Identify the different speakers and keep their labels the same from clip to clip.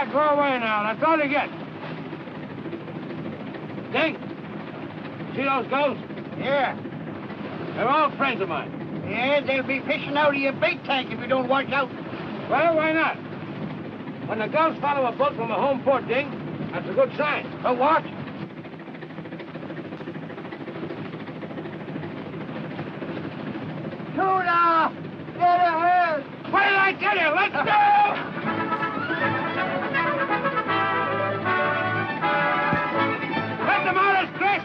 Speaker 1: go away now. That's all you get. Dink, see those ghosts?
Speaker 2: Yeah.
Speaker 1: They're all friends of mine.
Speaker 2: Yeah, they'll be fishing out of your bait tank if you don't watch out.
Speaker 1: Well, why not? When the ghosts follow a boat from a home port, Dink, that's a good sign. So watch.
Speaker 2: Tuna! Get ahead!
Speaker 1: Wait till I get here. Let's go! Let them out as Chris!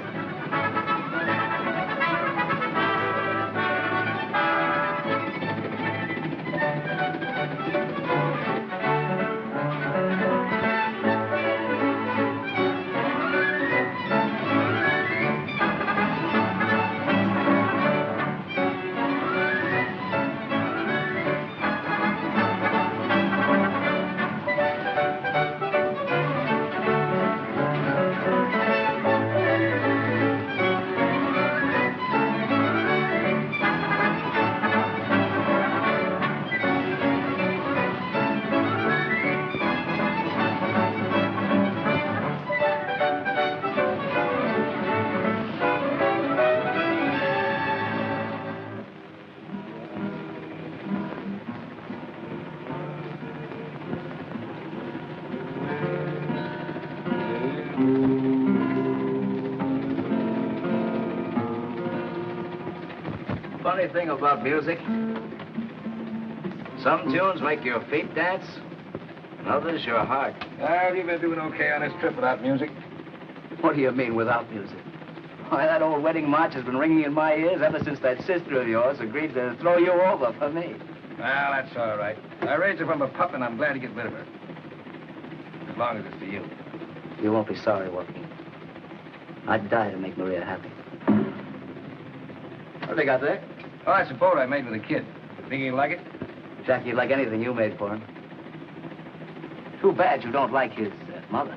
Speaker 3: Funny thing about music, some tunes make your feet dance, and others your heart.
Speaker 4: You've been doing okay on this trip without music.
Speaker 3: What do you mean without music? Why, that old wedding march has been ringing in my ears ever since that sister of yours agreed to throw you over for me.
Speaker 4: Well, that's all right. I raised her from a pup, and I'm glad to get rid of her. As long as it's for you.
Speaker 3: You won't be sorry, Joaquin. I'd die to make Maria happy. What have they got there?
Speaker 4: Oh, that's a boat I made with a kid. Think he'd like it?
Speaker 3: Jackie'd like anything you made for him. Too bad you don't like his mother.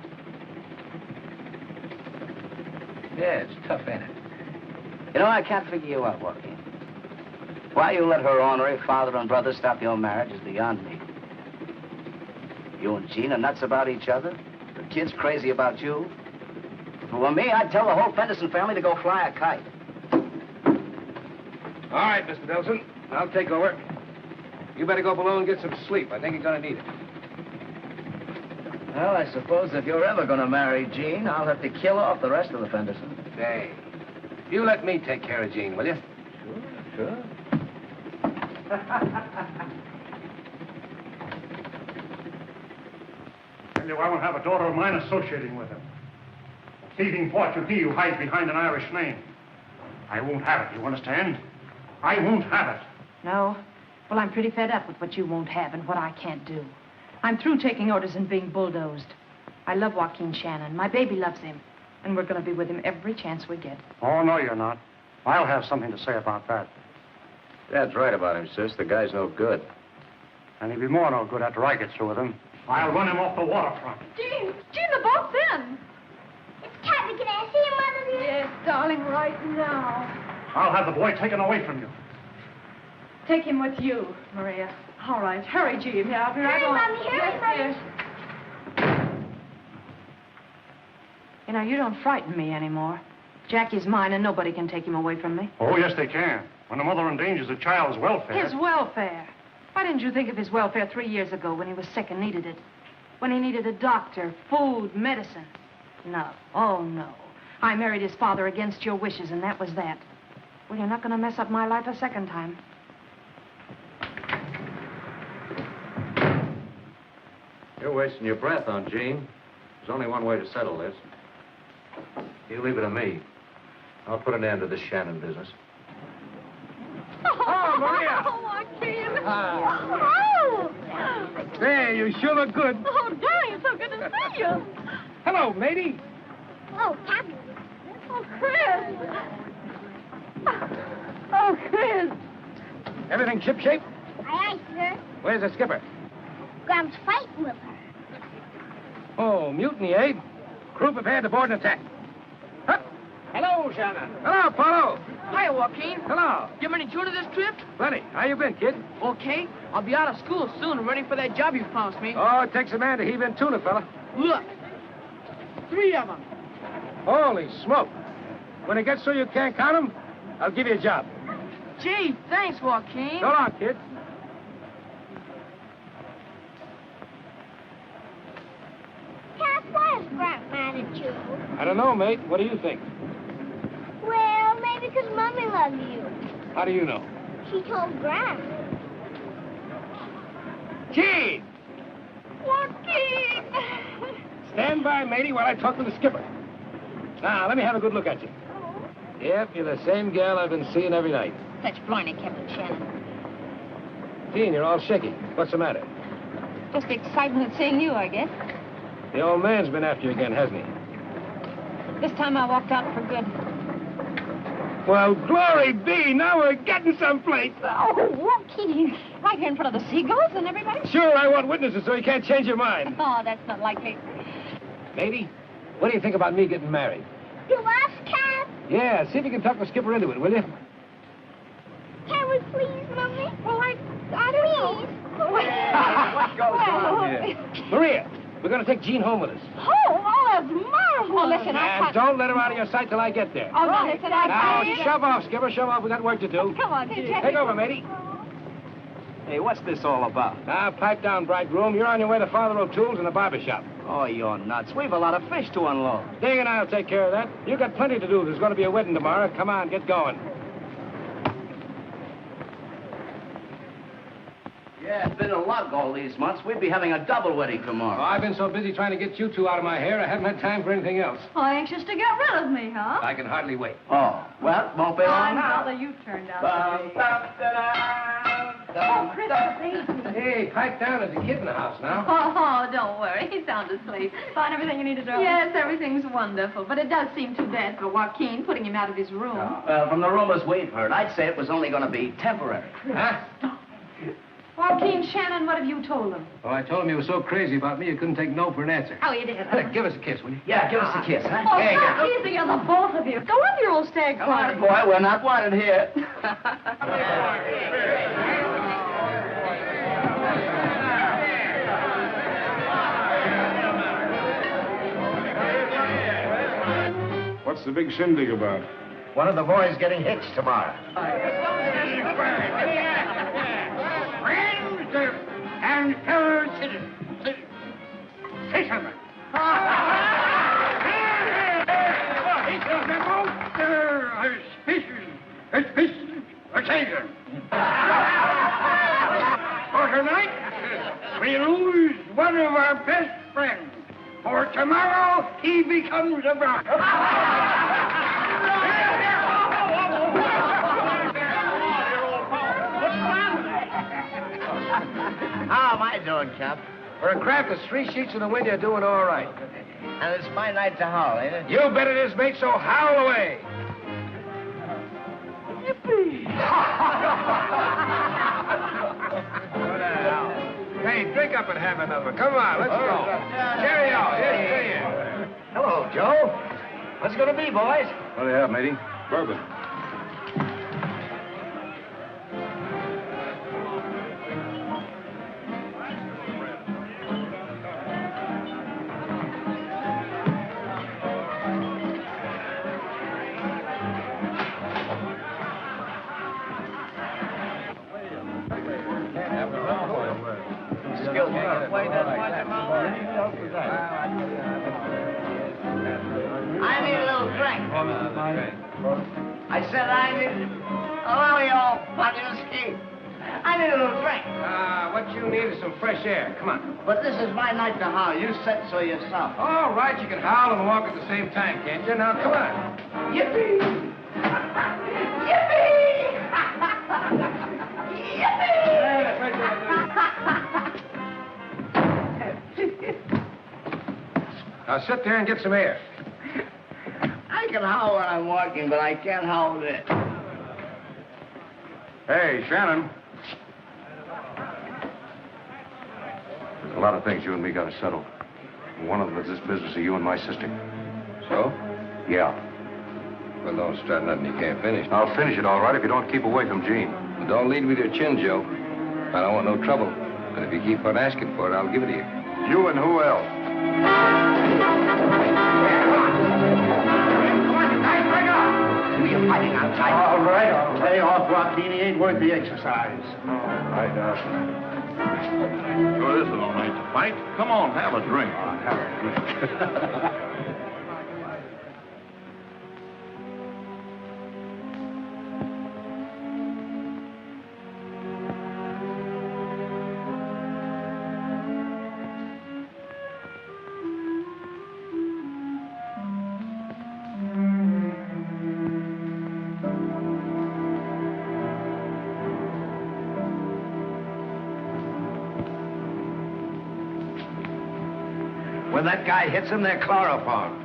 Speaker 4: Yeah, it's tough, ain't it?
Speaker 3: You know, I can't figure you out, Joaquin. Why you let her ornery father and brother stop your marriage is beyond me. You and Jean are nuts about each other. The kid's crazy about you. If it were me, I'd tell the whole Fenderson family to go fly a kite.
Speaker 4: All right, Mr. Nelson. I'll take over. You better go below and get some sleep. I think you're going to need it.
Speaker 3: Well, I suppose if you're ever going to marry Jean, I'll have to kill off the rest of the Fendersons.
Speaker 4: Say, you let me take care of Jean, will you?
Speaker 3: Sure.
Speaker 5: Tell you, I won't have a daughter of mine associating with him. A thieving Portuguese who hides behind an Irish name. I won't have it, you understand? I won't have it.
Speaker 6: No? Well, I'm pretty fed up with what you won't have and what I can't do. I'm through taking orders and being bulldozed. I love Joaquin Shannon. My baby loves him. And we're going to be with him every chance we get.
Speaker 5: Oh, no, you're not. I'll have something to say about that.
Speaker 7: Dad's right about him, sis. The guy's no good.
Speaker 5: And he'll be more no good after I get through with him. I'll run him off the waterfront.
Speaker 8: Jean, the boat's in. It's Kathy. Can I see him, Mother dear?
Speaker 6: Yes, darling, right now.
Speaker 5: I'll have the boy taken away from you.
Speaker 6: Take him with you, Maria. All right. Hurry, Jean. Yeah, I'll be right on.
Speaker 8: Mommy, hurry,
Speaker 6: yes. You know, you don't frighten me anymore. Jackie's mine, and nobody can take him away from me.
Speaker 5: Oh, yes, they can. When a mother endangers a child's welfare.
Speaker 6: His welfare. Why didn't you think of his welfare 3 years ago when he was sick and needed it? When he needed a doctor, food, medicine. No. Oh, no. I married his father against your wishes, and that was that. Well, you're not going to mess up my life a second time.
Speaker 7: You're wasting your breath on Jean. There's only one way to settle this. You leave it to me. I'll put an end to this Shannon business.
Speaker 5: Oh, Maria!
Speaker 8: Oh, Joaquin.
Speaker 5: Oh. There, you sure look good.
Speaker 8: Oh, darling, it's so good to see you.
Speaker 5: Hello, lady.
Speaker 8: Oh, Kathy. Oh, Chris. Oh, Chris.
Speaker 5: Everything shipshape?
Speaker 8: Aye, aye, sir.
Speaker 5: Where's the skipper?
Speaker 8: Gram's fighting with her.
Speaker 5: Oh, mutiny, eh? Crew prepared to board an attack. Hup! Hello!
Speaker 1: Hello, Shannon.
Speaker 4: Hello, Paulo.
Speaker 6: Hi, Joaquin.
Speaker 4: Hello.
Speaker 6: You have any tuna this trip?
Speaker 4: Plenty. How you been, kid?
Speaker 6: Okay. I'll be out of school soon and ready for that job you promised me.
Speaker 4: Oh, it takes a man to heave in tuna, fella.
Speaker 6: Look. 3 of them.
Speaker 4: Holy smoke. When it gets so you can't count them, I'll give you a job.
Speaker 6: Gee, thanks, Joaquin.
Speaker 4: So long, kid.
Speaker 8: Cap, why is Grant mad at you?
Speaker 1: I don't know, mate. What do you think?
Speaker 8: Well, maybe because Mommy loves you.
Speaker 1: How do you know?
Speaker 8: She told Grant.
Speaker 1: Gene!
Speaker 8: Joaquin!
Speaker 1: Stand by, matey, while I talk to the skipper. Now, let me have a good look at you. Yep, you're the same gal I've been seeing every night.
Speaker 9: That's blarney, Captain Shannon.
Speaker 1: Gene, you're all shaky. What's the matter?
Speaker 9: Just the excitement of seeing you, I guess.
Speaker 1: The old man's been after you again, hasn't he?
Speaker 9: This time I walked out for good.
Speaker 1: Well, glory be, now we're getting someplace.
Speaker 9: Oh, Joaquin, right here in front of the seagulls and everybody?
Speaker 1: Sure, I want witnesses so you can't change your mind.
Speaker 9: Oh, that's not likely.
Speaker 1: Matey, what do you think about me getting married?
Speaker 8: You us, Cap?
Speaker 1: Yeah, see if you can talk the skipper into it, will you?
Speaker 8: Can we please, Mommy?
Speaker 9: Well, I don't know.
Speaker 4: What goes on here?
Speaker 1: Maria, we're going to take Jean home with us.
Speaker 9: Oh, that's marvelous. Oh, listen,
Speaker 1: And don't let her out of your sight till I get there.
Speaker 9: Oh, no, listen,
Speaker 1: Now, shove off, skipper, shove off. We got work to do.
Speaker 9: Come on, Jim.
Speaker 1: Take over, matey.
Speaker 3: Hey, what's this all about?
Speaker 1: Now, pipe down, bridegroom. You're on your way to Father O'Toole's in the barber shop.
Speaker 3: Oh, you're nuts. We've a lot of fish to unload.
Speaker 1: Ding and I'll take care of that. You got plenty to do. There's going to be a wedding tomorrow. Come on, get going.
Speaker 3: Yeah, it's been a lug all these months. We'd be having a double wedding tomorrow.
Speaker 1: Oh, I've been so busy trying to get you two out of my hair, I haven't had time for anything else.
Speaker 9: Oh, anxious to get rid of me, huh?
Speaker 1: I can hardly wait.
Speaker 3: Oh, well, won't be long now.
Speaker 9: Brother, you turned out to be. Oh, Christopher, baby.
Speaker 1: Hey, pipe down. There's a kid in the house now.
Speaker 9: Oh, don't worry. He's sound asleep. Find everything you need to do. Yes, everything's wonderful. But it does seem too bad for Joaquin, putting him out of his room.
Speaker 3: Well, from the rumors we've heard, I'd say it was only going to be temporary.
Speaker 1: Huh?
Speaker 6: Joaquin, Shannon, what have you told him?
Speaker 1: Oh, I told him you were so crazy about me, you couldn't take no for an answer.
Speaker 9: Oh, you did.
Speaker 1: Give us a kiss, will you?
Speaker 3: Yeah, give us a kiss, huh?
Speaker 9: Oh,
Speaker 3: Here you
Speaker 9: stop
Speaker 3: go.
Speaker 9: teasing you, the both of you. Go up your old stag
Speaker 3: Come
Speaker 9: party.
Speaker 3: on, boy. We're not wanted here.
Speaker 5: What's the big shindig about?
Speaker 4: One of the boys getting hitched tomorrow.
Speaker 2: Friends and fellow citizens. Say something. Occasion. For tonight, we lose one of our best friends. For tomorrow, he becomes a bride.
Speaker 3: How am I doing, Cap?
Speaker 1: For a craft that's 3 sheets in the wind, you're doing all right.
Speaker 3: And it's my night to howl, ain't it?
Speaker 1: You bet it is, mate, so howl away. Hey, drink up and have another. Come on, let's go. Cheerio. Here.
Speaker 3: Hello, Joe. What's it going to be, boys?
Speaker 5: What do you have, matey? Bourbon.
Speaker 3: I need a little drink. I said I need... Oh, you all Pagliuski. I need a little drink.
Speaker 1: What you need is some fresh air. Come on.
Speaker 3: But this is my night to howl. You said so yourself.
Speaker 1: All right, you can howl and walk at the same time, can't you? Now, come on.
Speaker 3: Yippee! Yippee!
Speaker 1: Now, sit there and get some air.
Speaker 3: I can howl when I'm walking, but I can't howl this.
Speaker 5: Hey, Shannon.
Speaker 7: There's a lot of things you and me got to settle. One of them is this business of you and my sister.
Speaker 1: So?
Speaker 7: Yeah.
Speaker 1: Well, don't start nothing you can't finish.
Speaker 7: I'll finish it all right if you don't keep away from Jean.
Speaker 1: But don't lead with your chin, Joe. I don't want no trouble. But if you keep on asking for it, I'll give it to you.
Speaker 7: You and who else?
Speaker 3: You're fighting outside.
Speaker 5: All right, I'll lay off, Joaquin. He ain't worth the exercise.
Speaker 7: Right,
Speaker 10: Sure isn't all right to fight. Come on, have a drink.
Speaker 3: When that guy hits him, they're chloroform.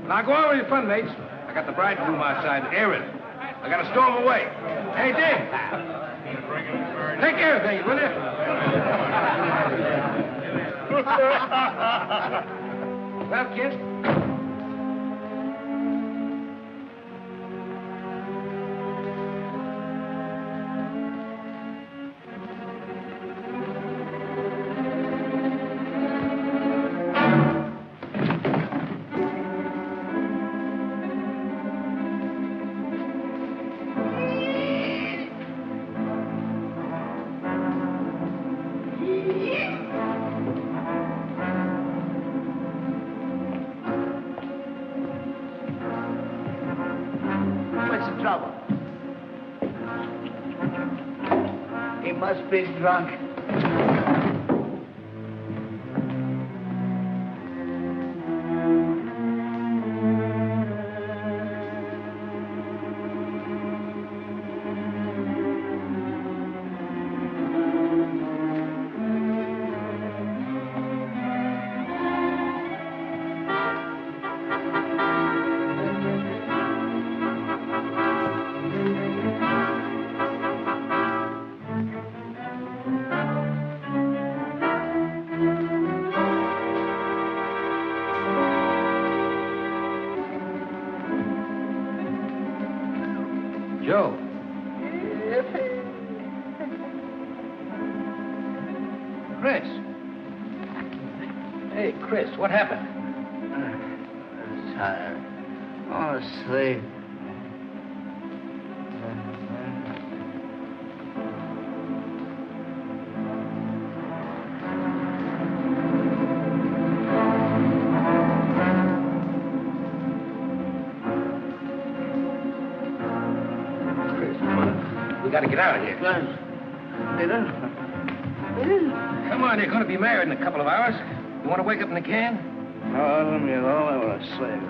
Speaker 1: Now go on with your fun, mates. I got the bridegroom outside, Aaron. I got to stow him away. Hey, Dick. Take care of things, will you? Well, kid.
Speaker 3: He must be drunk.
Speaker 1: Joe. Chris. Hey, Chris, what happened?
Speaker 3: I'm tired. I want to sleep.
Speaker 1: We gotta get out of here. Come on, you're gonna be married in a couple of hours. You wanna wake up in the can?
Speaker 3: Oh, let me alone. I want to sleep.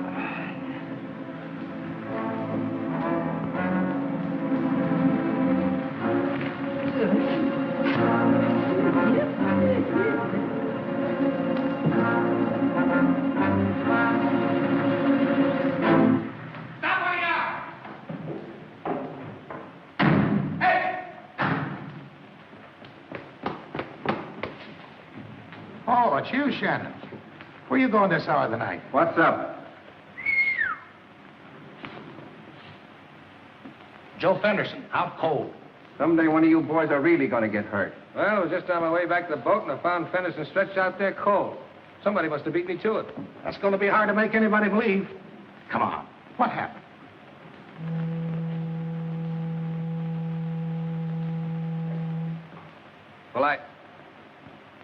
Speaker 5: Oh, it's you, Shannon. Where you going this hour of the night?
Speaker 4: What's up?
Speaker 1: Joe Fenderson, out cold.
Speaker 4: Someday one of you boys are really going to get hurt.
Speaker 1: Well, I was just on my way back to the boat, and I found Fenderson stretched out there cold. Somebody must have beat me to it.
Speaker 5: That's going to be hard to make anybody believe. Come on. What happened?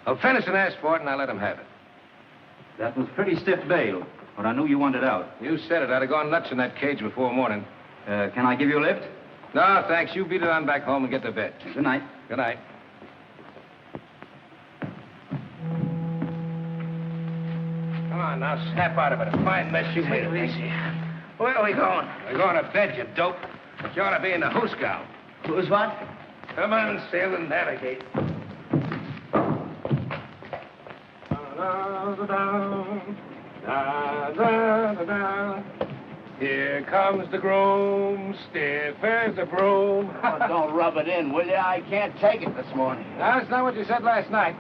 Speaker 1: Well, Fenderson asked for it, and I let him have it.
Speaker 11: That was pretty stiff bail, but I knew you wanted out.
Speaker 1: You said it. I'd have gone nuts in that cage before morning.
Speaker 11: Can I give you a lift?
Speaker 1: No, thanks. You beat it on back home and get to bed.
Speaker 11: Good night.
Speaker 1: Good night. Come on, now, snap out of it. A fine mess you made.
Speaker 3: Where are we going?
Speaker 1: We're going to bed, you dope. You ought to be in the hoosegow.
Speaker 3: Who's what?
Speaker 1: Come on, sail and navigate. Here comes the groom, stiff as a broom.
Speaker 3: Oh, don't rub it in, will you? I can't take it this morning.
Speaker 1: No, that's not what you said last night.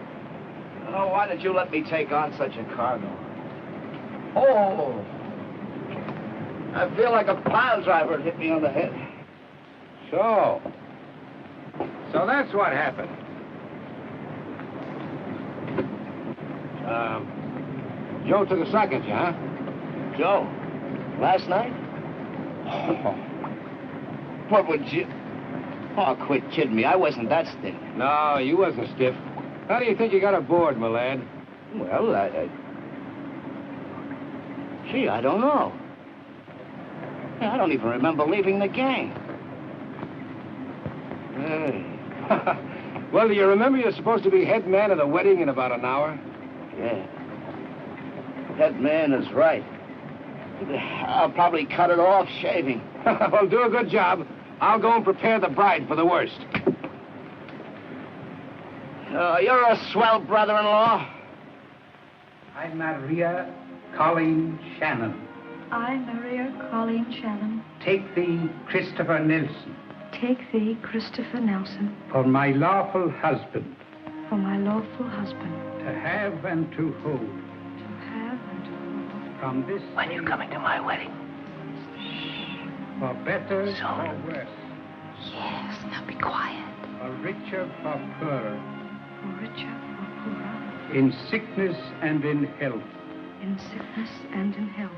Speaker 3: Oh, why did you let me take on such a cargo? Oh! I feel like a pile driver hit me on the head.
Speaker 1: So that's what happened. Joe took a sock at you, huh?
Speaker 3: Joe, last night? Oh, what would you... Oh, quit kidding me. I wasn't that stiff.
Speaker 1: No, you wasn't stiff. How do you think you got aboard, my lad?
Speaker 3: Well, Gee, I don't know. I don't even remember leaving the gang.
Speaker 1: Hey. Well, do you remember you're supposed to be head man at a wedding in about an hour?
Speaker 3: Yeah. Head man is right. I'll probably cut it off shaving.
Speaker 1: Well, do a good job. I'll go and prepare the bride for the worst.
Speaker 3: You're a swell brother-in-law.
Speaker 2: I'm Maria Colleen Shannon.
Speaker 12: I, Maria Colleen Shannon,
Speaker 2: Take thee, Christopher Nelson,
Speaker 12: take thee, Christopher Nelson,
Speaker 2: for my lawful husband,
Speaker 12: for my lawful husband,
Speaker 2: to have and to hold,
Speaker 12: to have and to hold.
Speaker 2: from this
Speaker 3: When you coming to my wedding?
Speaker 2: for better
Speaker 3: So?
Speaker 2: or worse,
Speaker 12: Yes, now be quiet.
Speaker 2: for richer for poorer,
Speaker 12: For richer, for poorer,
Speaker 2: in sickness and in health,
Speaker 12: in sickness and in health,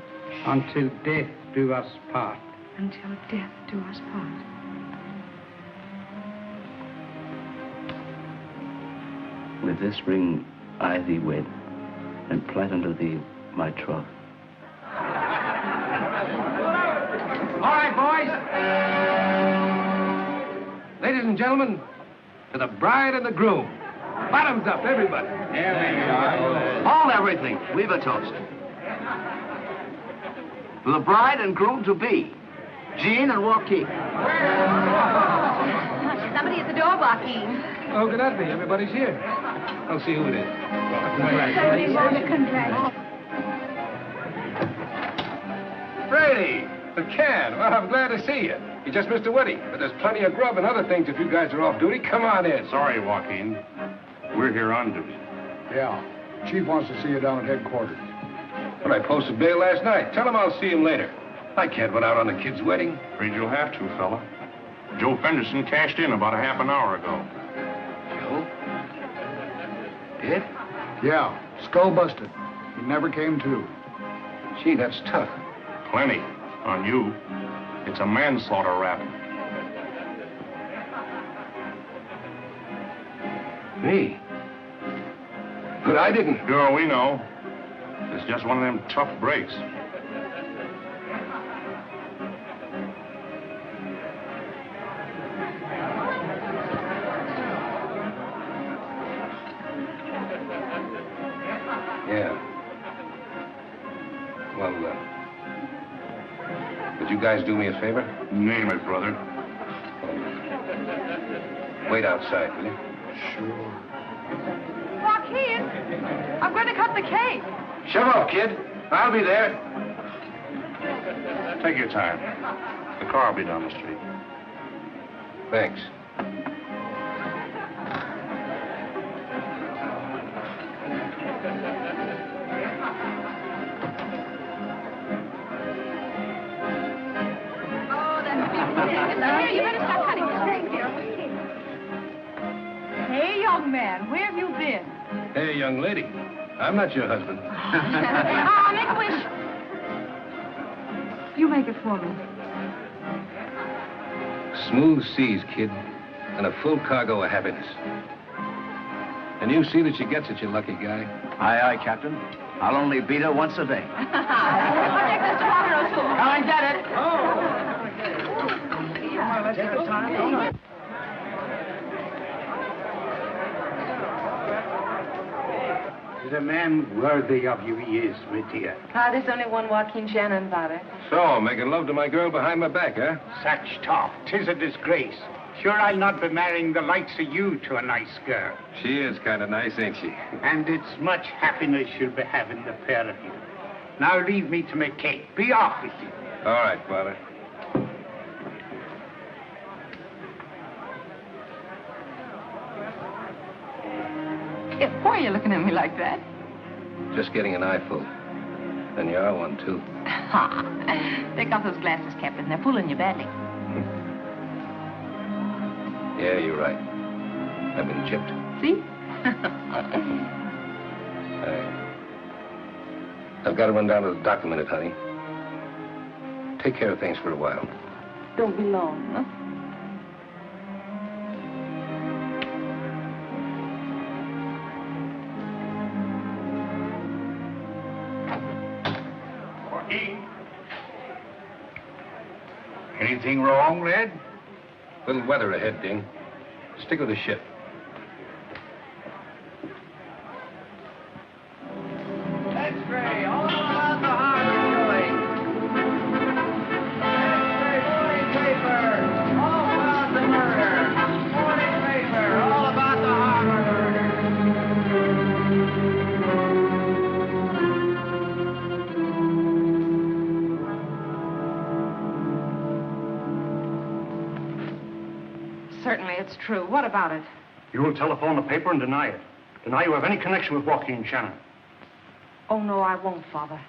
Speaker 2: until death do us part.
Speaker 12: until death do us part.
Speaker 3: With this ring I thee wed, and plight unto thee my troth.
Speaker 1: All right, boys. Ladies and gentlemen, to the bride and the groom. Bottoms up, everybody.
Speaker 3: Hold everything. Leave a toast. To the bride and groom to be, Jean and Joaquin.
Speaker 9: Somebody at the door, Joaquin.
Speaker 1: Oh, could that be? Everybody's here. I'll see who it is.
Speaker 12: Somebody want to congratulate.
Speaker 1: Brady, the can. Well, I'm glad to see you. You just missed a wedding, but there's plenty of grub and other things if you guys are off duty. Come on in.
Speaker 10: Sorry, Joaquin. We're here on duty.
Speaker 5: Yeah. Chief wants to see you down at headquarters.
Speaker 1: But I posted bail last night. Tell him I'll see him later. I can't run out on the kid's wedding.
Speaker 10: Afraid you'll have to, fella. Joe Fenderson cashed in about a half an hour ago.
Speaker 1: Joe? Did?
Speaker 5: Yeah. Skull busted. He never came to.
Speaker 1: Gee, that's tough.
Speaker 10: Plenty. On you. It's a manslaughter rap.
Speaker 1: Me? But I didn't.
Speaker 10: Sure, we know. It's just one of them tough breaks.
Speaker 1: Yeah. Well, would you guys do me a favor?
Speaker 10: Name it, brother.
Speaker 1: Wait outside, will you?
Speaker 5: Sure.
Speaker 6: Joaquin, I'm going to cut the cake.
Speaker 1: Shove off, kid. I'll be there.
Speaker 10: Take your time. The car will be down the street.
Speaker 1: Thanks.
Speaker 9: Oh, that's beautiful. Here, you better stop cutting this cake, dear.
Speaker 6: Hey, young man, where have you been?
Speaker 1: Hey, young lady. I'm not your husband.
Speaker 6: Make a wish. You make it for me.
Speaker 1: Smooth seas, kid, and a full cargo of happiness. And you see that she gets it, you lucky guy.
Speaker 3: Aye, aye, Captain. I'll only beat her once a day.
Speaker 9: I'll take this tomorrow, too.
Speaker 3: Come and get it.
Speaker 2: The man worthy of you he is, my dear.
Speaker 6: There's only one Joaquin Shannon, Father.
Speaker 1: So, making love to my girl behind my back, huh?
Speaker 2: Such talk, 'tis a disgrace. Sure, I'll not be marrying the likes of you to a nice girl.
Speaker 1: She is kind of nice, ain't she?
Speaker 2: And it's much happiness you'll be having, the pair of you. Now leave me to make cake. Be off with you.
Speaker 1: All right, Father.
Speaker 9: Why are you looking at me like that?
Speaker 1: Just getting an eyeful. And you are one, too.
Speaker 6: Take off those glasses, Captain. They're fooling you badly.
Speaker 1: Yeah, you're right. I've been gypped.
Speaker 6: See?
Speaker 1: I've got to run down to the dock a minute, honey. Take care of things for a while.
Speaker 6: Don't be long, huh?
Speaker 2: Anything wrong, lad?
Speaker 1: Little weather ahead, Ding. Stick with the ship.
Speaker 3: That's great. All about the harbor doing. Morning paper. All about the murder. Morning paper. All about the harbor murder.
Speaker 6: Certainly it's true. What about it?
Speaker 5: You will telephone the paper and deny it. Deny you have any connection with Joaquin Shannon.
Speaker 6: Oh, no, I won't, Father.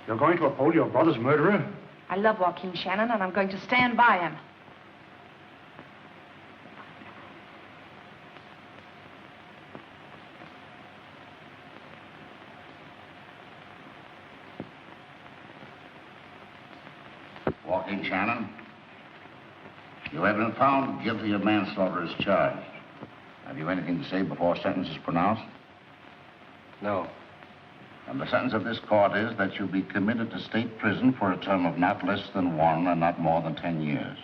Speaker 5: You're going to uphold your brother's murderer?
Speaker 6: I love Joaquin Shannon, and I'm going to stand by him.
Speaker 13: Joaquin Shannon, you have been found guilty of manslaughter as charged. Have you anything to say before sentence is pronounced?
Speaker 1: No.
Speaker 13: And the sentence of this court is that you be committed to state prison for a term of not less than 1 and not more than 10 years.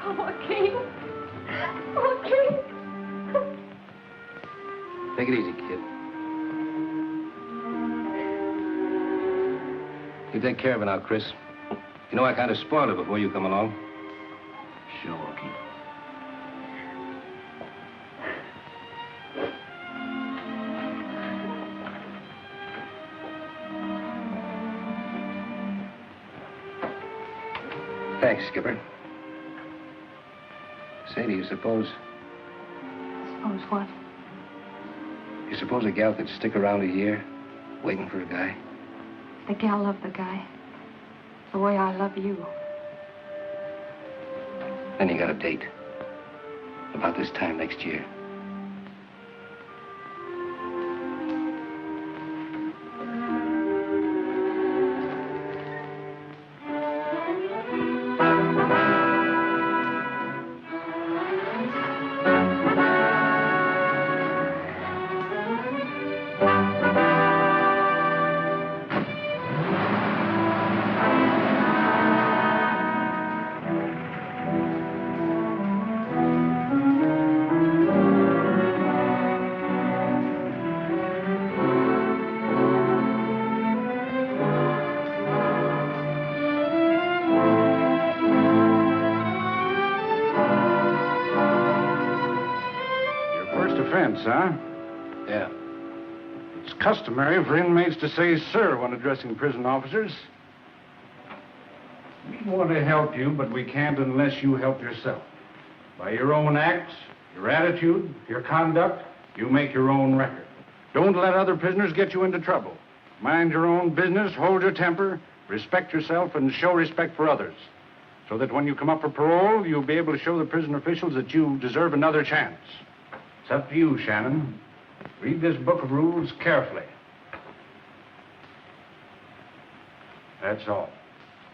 Speaker 9: Oh, Joaquin. Joaquin.
Speaker 1: Take it easy, kid. You take care of it now, Chris. You know I kind of spoiled it before you come along.
Speaker 13: Sure, Joaquin.
Speaker 1: Thanks, Skipper. Say, do you suppose...
Speaker 6: Suppose what?
Speaker 1: You suppose a gal could stick around a year, waiting for a guy?
Speaker 6: The gal loved the guy. The way I love you.
Speaker 1: Then you got a date. About this time next year.
Speaker 5: Offense, huh?
Speaker 1: Yeah.
Speaker 5: It's customary for inmates to say sir when addressing prison officers. We want to help you, but we can't unless you help yourself. By your own acts, your attitude, your conduct, you make your own record. Don't let other prisoners get you into trouble. Mind your own business, hold your temper, respect yourself, and show respect for others. So that when you come up for parole, you'll be able to show the prison officials that you deserve another chance. It's up to you, Shannon. Read this book of rules carefully. That's all.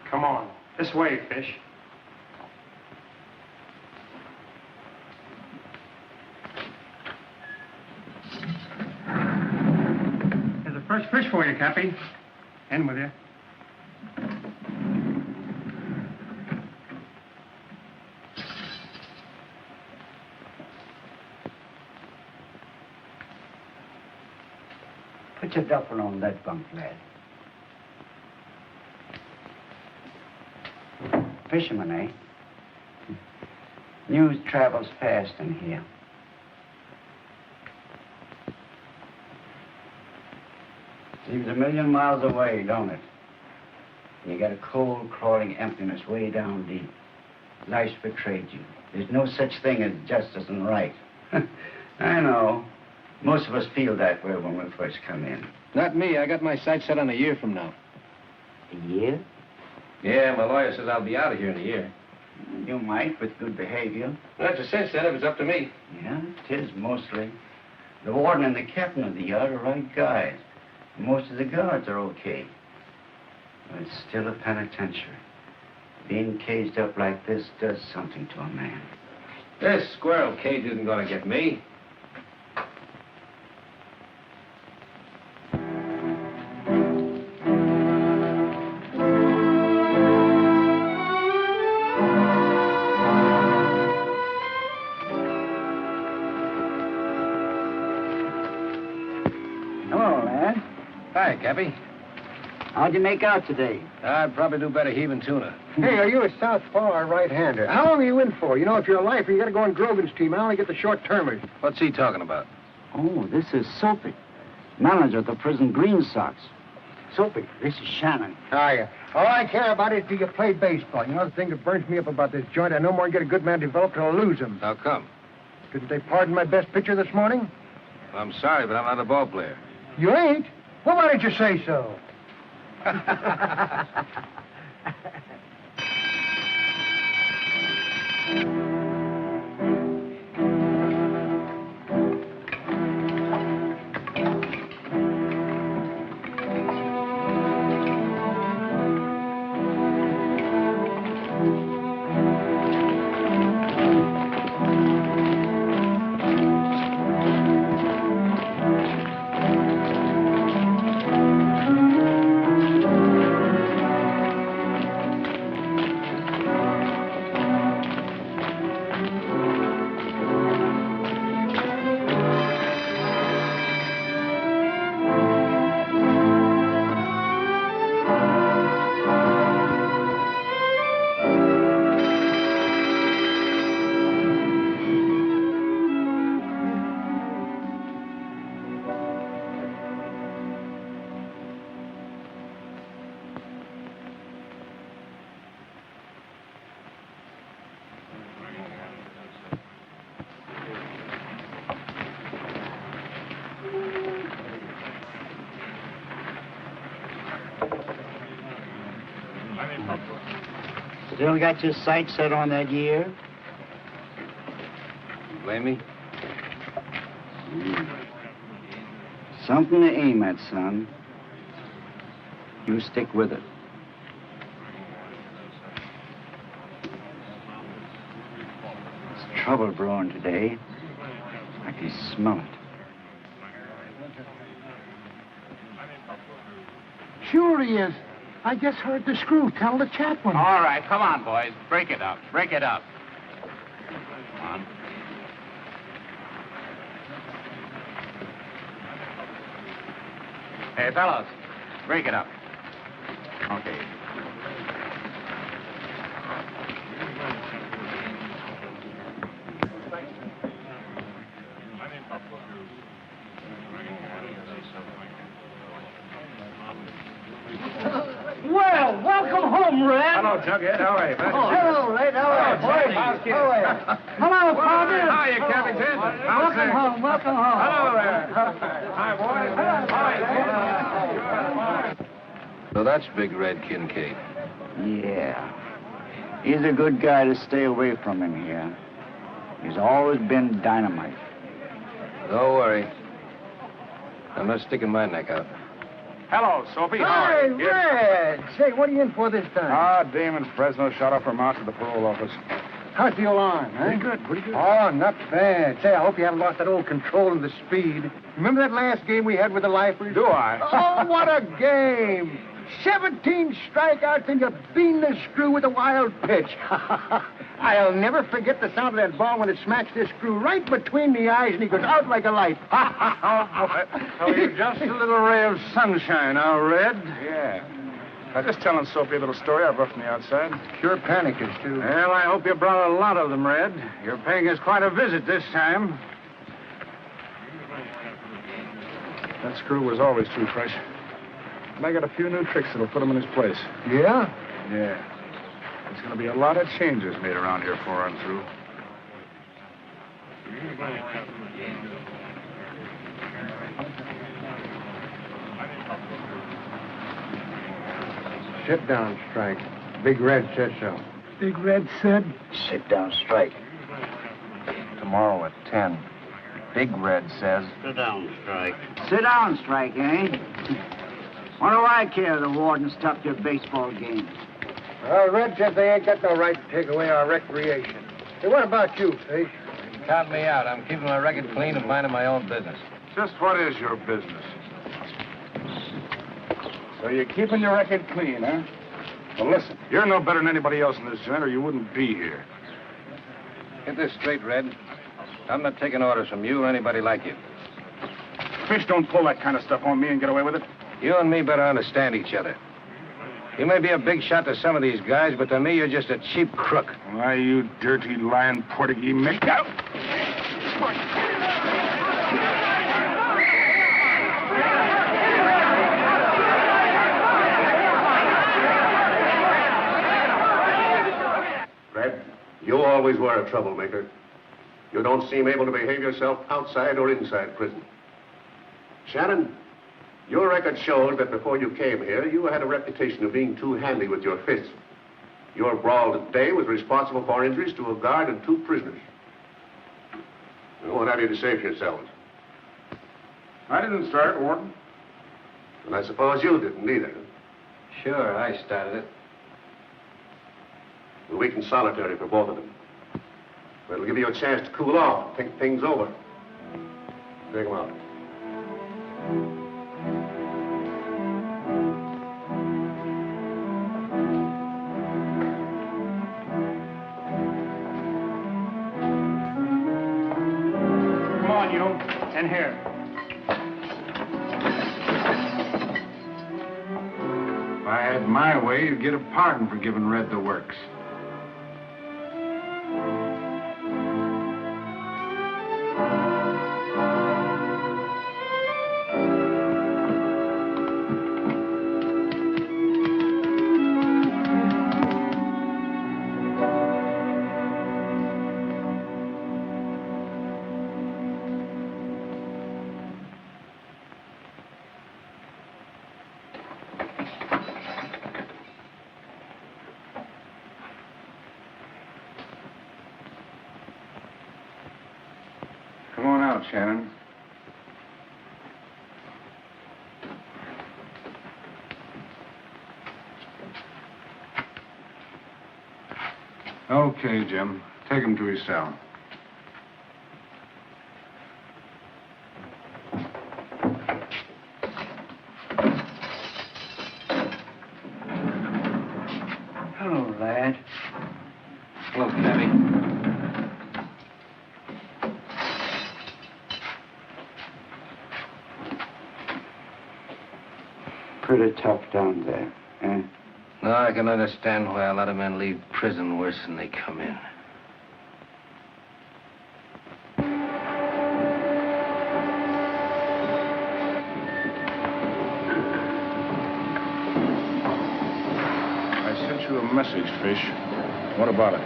Speaker 2: Come on. This way, Fish. There's a fresh fish for you, Cappy. In with you.
Speaker 3: Put your duffel on that bunk, lad. Fisherman, eh? News travels fast in here. Seems a million miles away, don't it? You got a cold, crawling emptiness way down deep. Life's betrayed you. There's no such thing as justice and right. I know. Most of us feel that way when we first come in.
Speaker 1: Not me. I got my sights set on a year from now.
Speaker 3: A year?
Speaker 1: Yeah, my lawyer says I'll be out of here in a year.
Speaker 3: You might, with good behavior.
Speaker 1: That's a cinch, then, if it's up to me.
Speaker 3: Yeah, it is, mostly. The warden and the captain of the yard are right guys. Most of the guards are okay. But it's still a penitentiary. Being caged up like this does something to a man.
Speaker 1: This squirrel cage isn't going to get me.
Speaker 3: Hello, lad.
Speaker 1: Hi, Cappy.
Speaker 3: How'd you make out today?
Speaker 1: I'd probably do better heaving tuna.
Speaker 14: Hey, are you a southpaw or a right-hander? How long are you in for? You know, if you're a lifer, you got to go on Grogan's team. I only get the short-termers.
Speaker 1: What's he talking about?
Speaker 3: Oh, this is Soapy, manager of the prison Green Sox. Soapy, this is Shannon.
Speaker 14: Hiya. All I care about is do you play baseball? You know, the thing that burns me up about this joint, I no more get a good man developed till I lose him.
Speaker 1: How come?
Speaker 14: Didn't they pardon my best pitcher this morning?
Speaker 1: I'm sorry, but I'm not a ball player.
Speaker 14: You ain't? Well, why didn't you say so?
Speaker 3: Still got your sights set on that year?
Speaker 1: Blame me?
Speaker 3: Something to aim at, son. You stick with it. There's trouble brewing today. I can smell it.
Speaker 14: Sure he is. I just heard the screw tell the chaplain.
Speaker 11: All right, come on, boys. Break it up. Break it up. Come on. Hey, fellows, break it up. Okay.
Speaker 14: Well, welcome home, Red.
Speaker 1: Hello, Jughead. How are you, man?
Speaker 14: Hello, Red. How are you, boys? How are you? Hello, partner.
Speaker 1: Hiya, Captain Ted.
Speaker 14: Welcome home. Welcome home.
Speaker 1: Hello there. Hi, boys. So that's Big Red Kincaid.
Speaker 3: Yeah. He's a good guy to stay away from in here. He's always been dynamite.
Speaker 1: Don't worry. I'm not sticking my neck out.
Speaker 11: Hello, Soapy.
Speaker 14: Hi, Red. Say, what are you in for this time?
Speaker 5: Damon Fresno shot off from out to the parole office.
Speaker 14: How's the alarm, huh?
Speaker 5: Pretty good, pretty good.
Speaker 14: Oh, not bad. Say, I hope you haven't lost that old control and the speed. Remember that last game we had with the Lifers?
Speaker 5: Do I?
Speaker 14: Oh, what a game! 17 strikeouts and you bean the screw with a wild pitch. I'll never forget the sound of that ball when it smacks this screw right between the eyes and he goes out like a light.
Speaker 5: Oh, boy. So you're just a little ray of sunshine, huh, Red? Yeah. I'm just telling Soapy a little story I brought from the outside.
Speaker 14: Pure panicers, too.
Speaker 5: Well, I hope you brought a lot of them, Red. You're paying us quite a visit this time. That screw was always too fresh. And I got a few new tricks that'll put him in his place.
Speaker 14: Yeah?
Speaker 5: Yeah. There's going to be a lot of changes made around here before I'm through.
Speaker 14: Sit down, Strike. Big Red said so.
Speaker 15: Big Red said?
Speaker 3: Sit down, Strike.
Speaker 11: Tomorrow at 10. Big Red says...
Speaker 13: Sit down, Strike.
Speaker 3: Sit down, Strike, eh? What do I care? The warden stopped your baseball game.
Speaker 14: Well, Red says they ain't got no right to take away our recreation. Hey, what about you, Fish?
Speaker 4: Count me out. I'm keeping my record clean and minding my own business.
Speaker 5: Just what is your business? So you're keeping your record clean, huh? Well, listen, you're no better than anybody else in this joint, or you wouldn't be here.
Speaker 4: Get this straight, Red. I'm not taking orders from you or anybody like you.
Speaker 5: Fish, don't pull that kind of stuff on me and get away with it.
Speaker 4: You and me better understand each other. You may be a big shot to some of these guys, but to me, you're just a cheap crook.
Speaker 5: Why, you dirty lying Portuguese make out.
Speaker 10: Red, you always were a troublemaker. You don't seem able to behave yourself outside or inside prison. Shannon, your record shows that before you came here, you had a reputation of being too handy with your fists. Your brawl today was responsible for injuries to a guard and 2 prisoners. What have you to say for yourselves?
Speaker 5: I didn't start, Warden.
Speaker 10: And I suppose you didn't either.
Speaker 4: Sure, I started it.
Speaker 10: A week in solitary for both of them. But it'll give you a chance to cool off and think things over. Take them out.
Speaker 15: Come on, you. And here.
Speaker 5: If I had my way, you'd get a pardon for giving Red the works. Come on out, Shannon. Okay, Jim. Take him to his cell.
Speaker 3: Hello, lad.
Speaker 4: Hello, Cabby.
Speaker 3: Pretty tough down there, eh?
Speaker 4: No, I can understand why a lot of men leave prison worse than they come in.
Speaker 5: I sent you a message, Fish. What about it?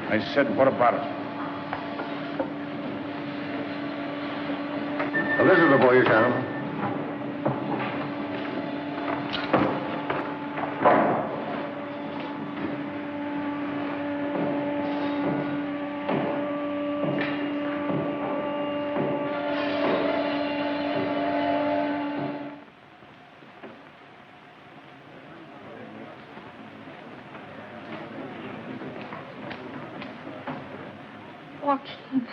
Speaker 5: I said, what about it?
Speaker 10: Well, this is the boy, Shannon.
Speaker 9: Joaquin.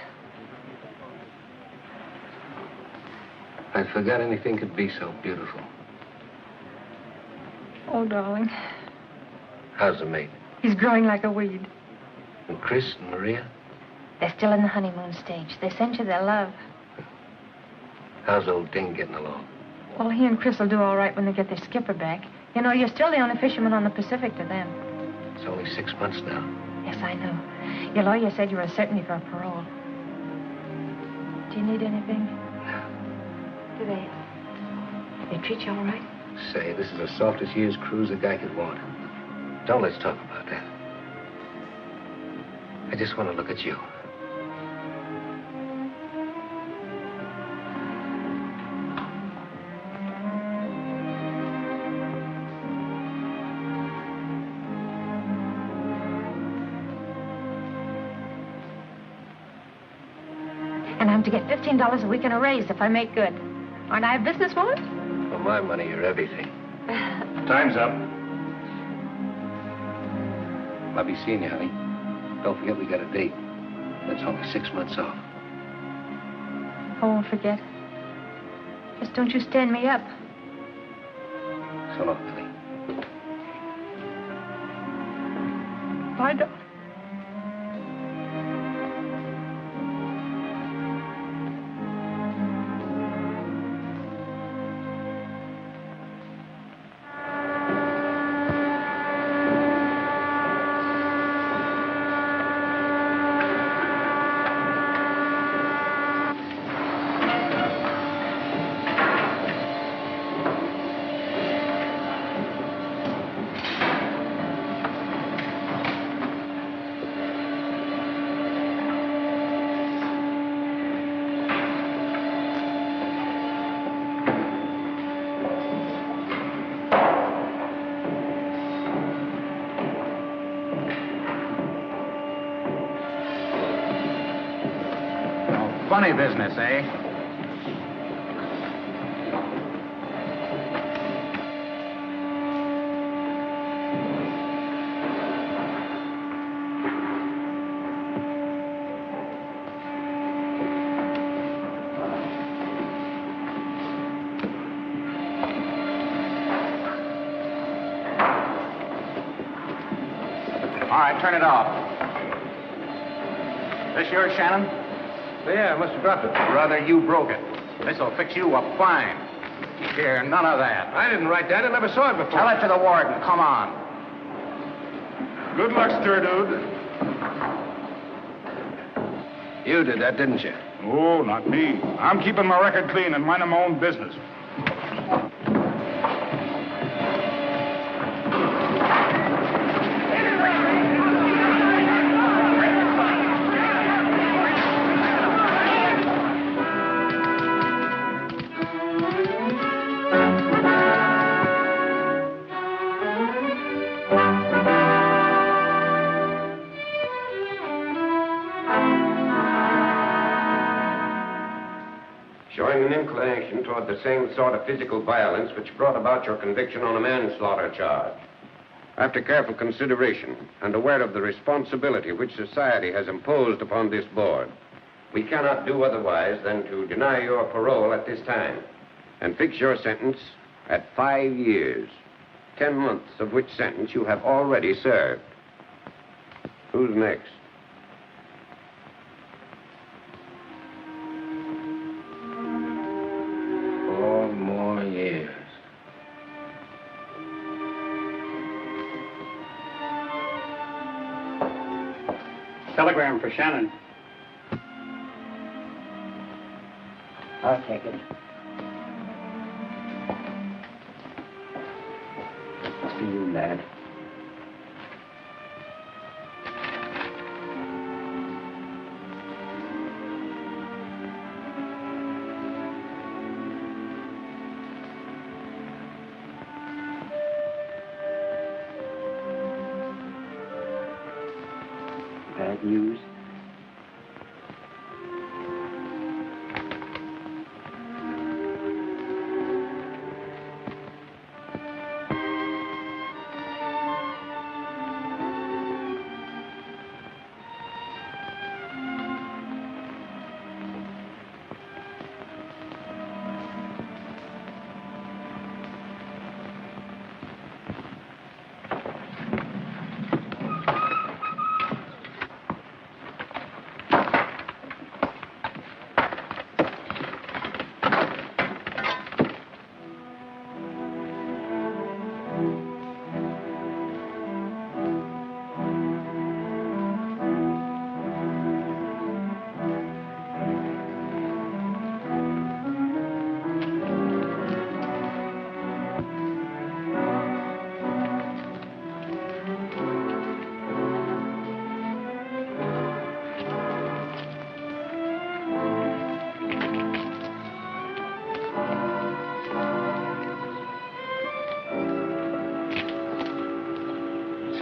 Speaker 4: I forgot anything could be so beautiful.
Speaker 9: Oh, darling.
Speaker 4: How's the mate?
Speaker 9: He's growing like a weed.
Speaker 4: And Chris and Maria?
Speaker 16: They're still in the honeymoon stage. They sent you their love.
Speaker 4: How's old Ding getting along?
Speaker 9: Well, he and Chris will do all right when they get their skipper back. You know, you're still the only fisherman on the Pacific to them.
Speaker 4: It's only 6 months now.
Speaker 9: Yes, I know. Your lawyer said you were a certainty for parole. Do you need anything? Do they treat you all right?
Speaker 4: Say, this is the softest year's cruise a guy could want. Don't let's talk about that. I just want to look at you.
Speaker 16: And I'm to get $15 a week in a raise if I make good. Aren't I a businesswoman?
Speaker 4: For my money, you're everything.
Speaker 1: Time's up.
Speaker 4: I'll be seeing you, honey. Don't forget we got a date. That's only 6 months off.
Speaker 16: I won't forget. Just don't you stand me up.
Speaker 4: So long, Billy.
Speaker 16: Bye, darling.
Speaker 11: Funny business, eh? All right, turn it off. This yours, Shannon?
Speaker 4: Yeah, I must have dropped it.
Speaker 11: Brother, you broke it. This'll fix you up fine. Here, none of that.
Speaker 4: I didn't write that. I never saw it before.
Speaker 11: Tell it to the warden. Come on.
Speaker 1: Good luck, stir dude.
Speaker 4: You did that, didn't you?
Speaker 5: Oh, not me. I'm keeping my record clean and minding my own business.
Speaker 10: Showing an inclination toward the same sort of physical violence which brought about your conviction on a manslaughter charge. After careful consideration and aware of the responsibility which society has imposed upon this board, we cannot do otherwise than to deny your parole at this time and fix your sentence at 5 years, 10 months of which sentence you have already served. Who's next?
Speaker 4: 4 more years.
Speaker 15: Telegram for Shannon.
Speaker 3: I'll take it. To you, lad. Bad news?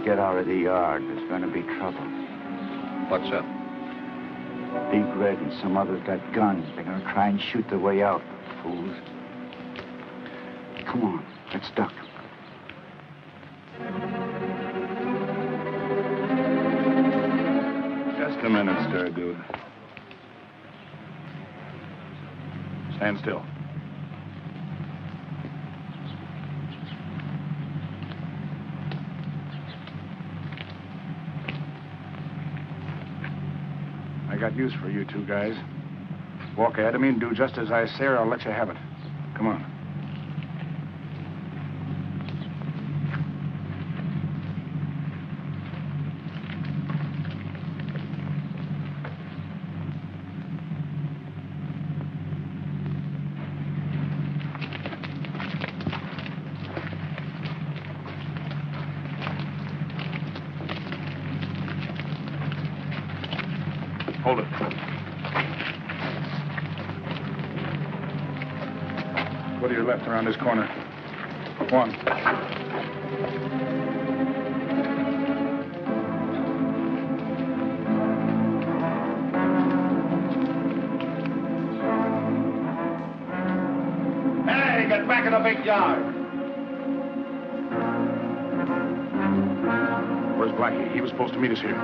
Speaker 17: get out of the yard, there's going to be trouble.
Speaker 4: What's up?
Speaker 17: Big Red and some others got guns. They're going to try and shoot their way out, fools. Come on, let's duck.
Speaker 18: Just a minute, stir, dude. Stand still. I got news for you two guys. Walk ahead of me and do just as I say, or I'll let you have it. Come on. Hold it. Go to your left around this corner. One.
Speaker 1: Hey, get back in the big yard.
Speaker 18: Where's Blackie? He was supposed to meet us here.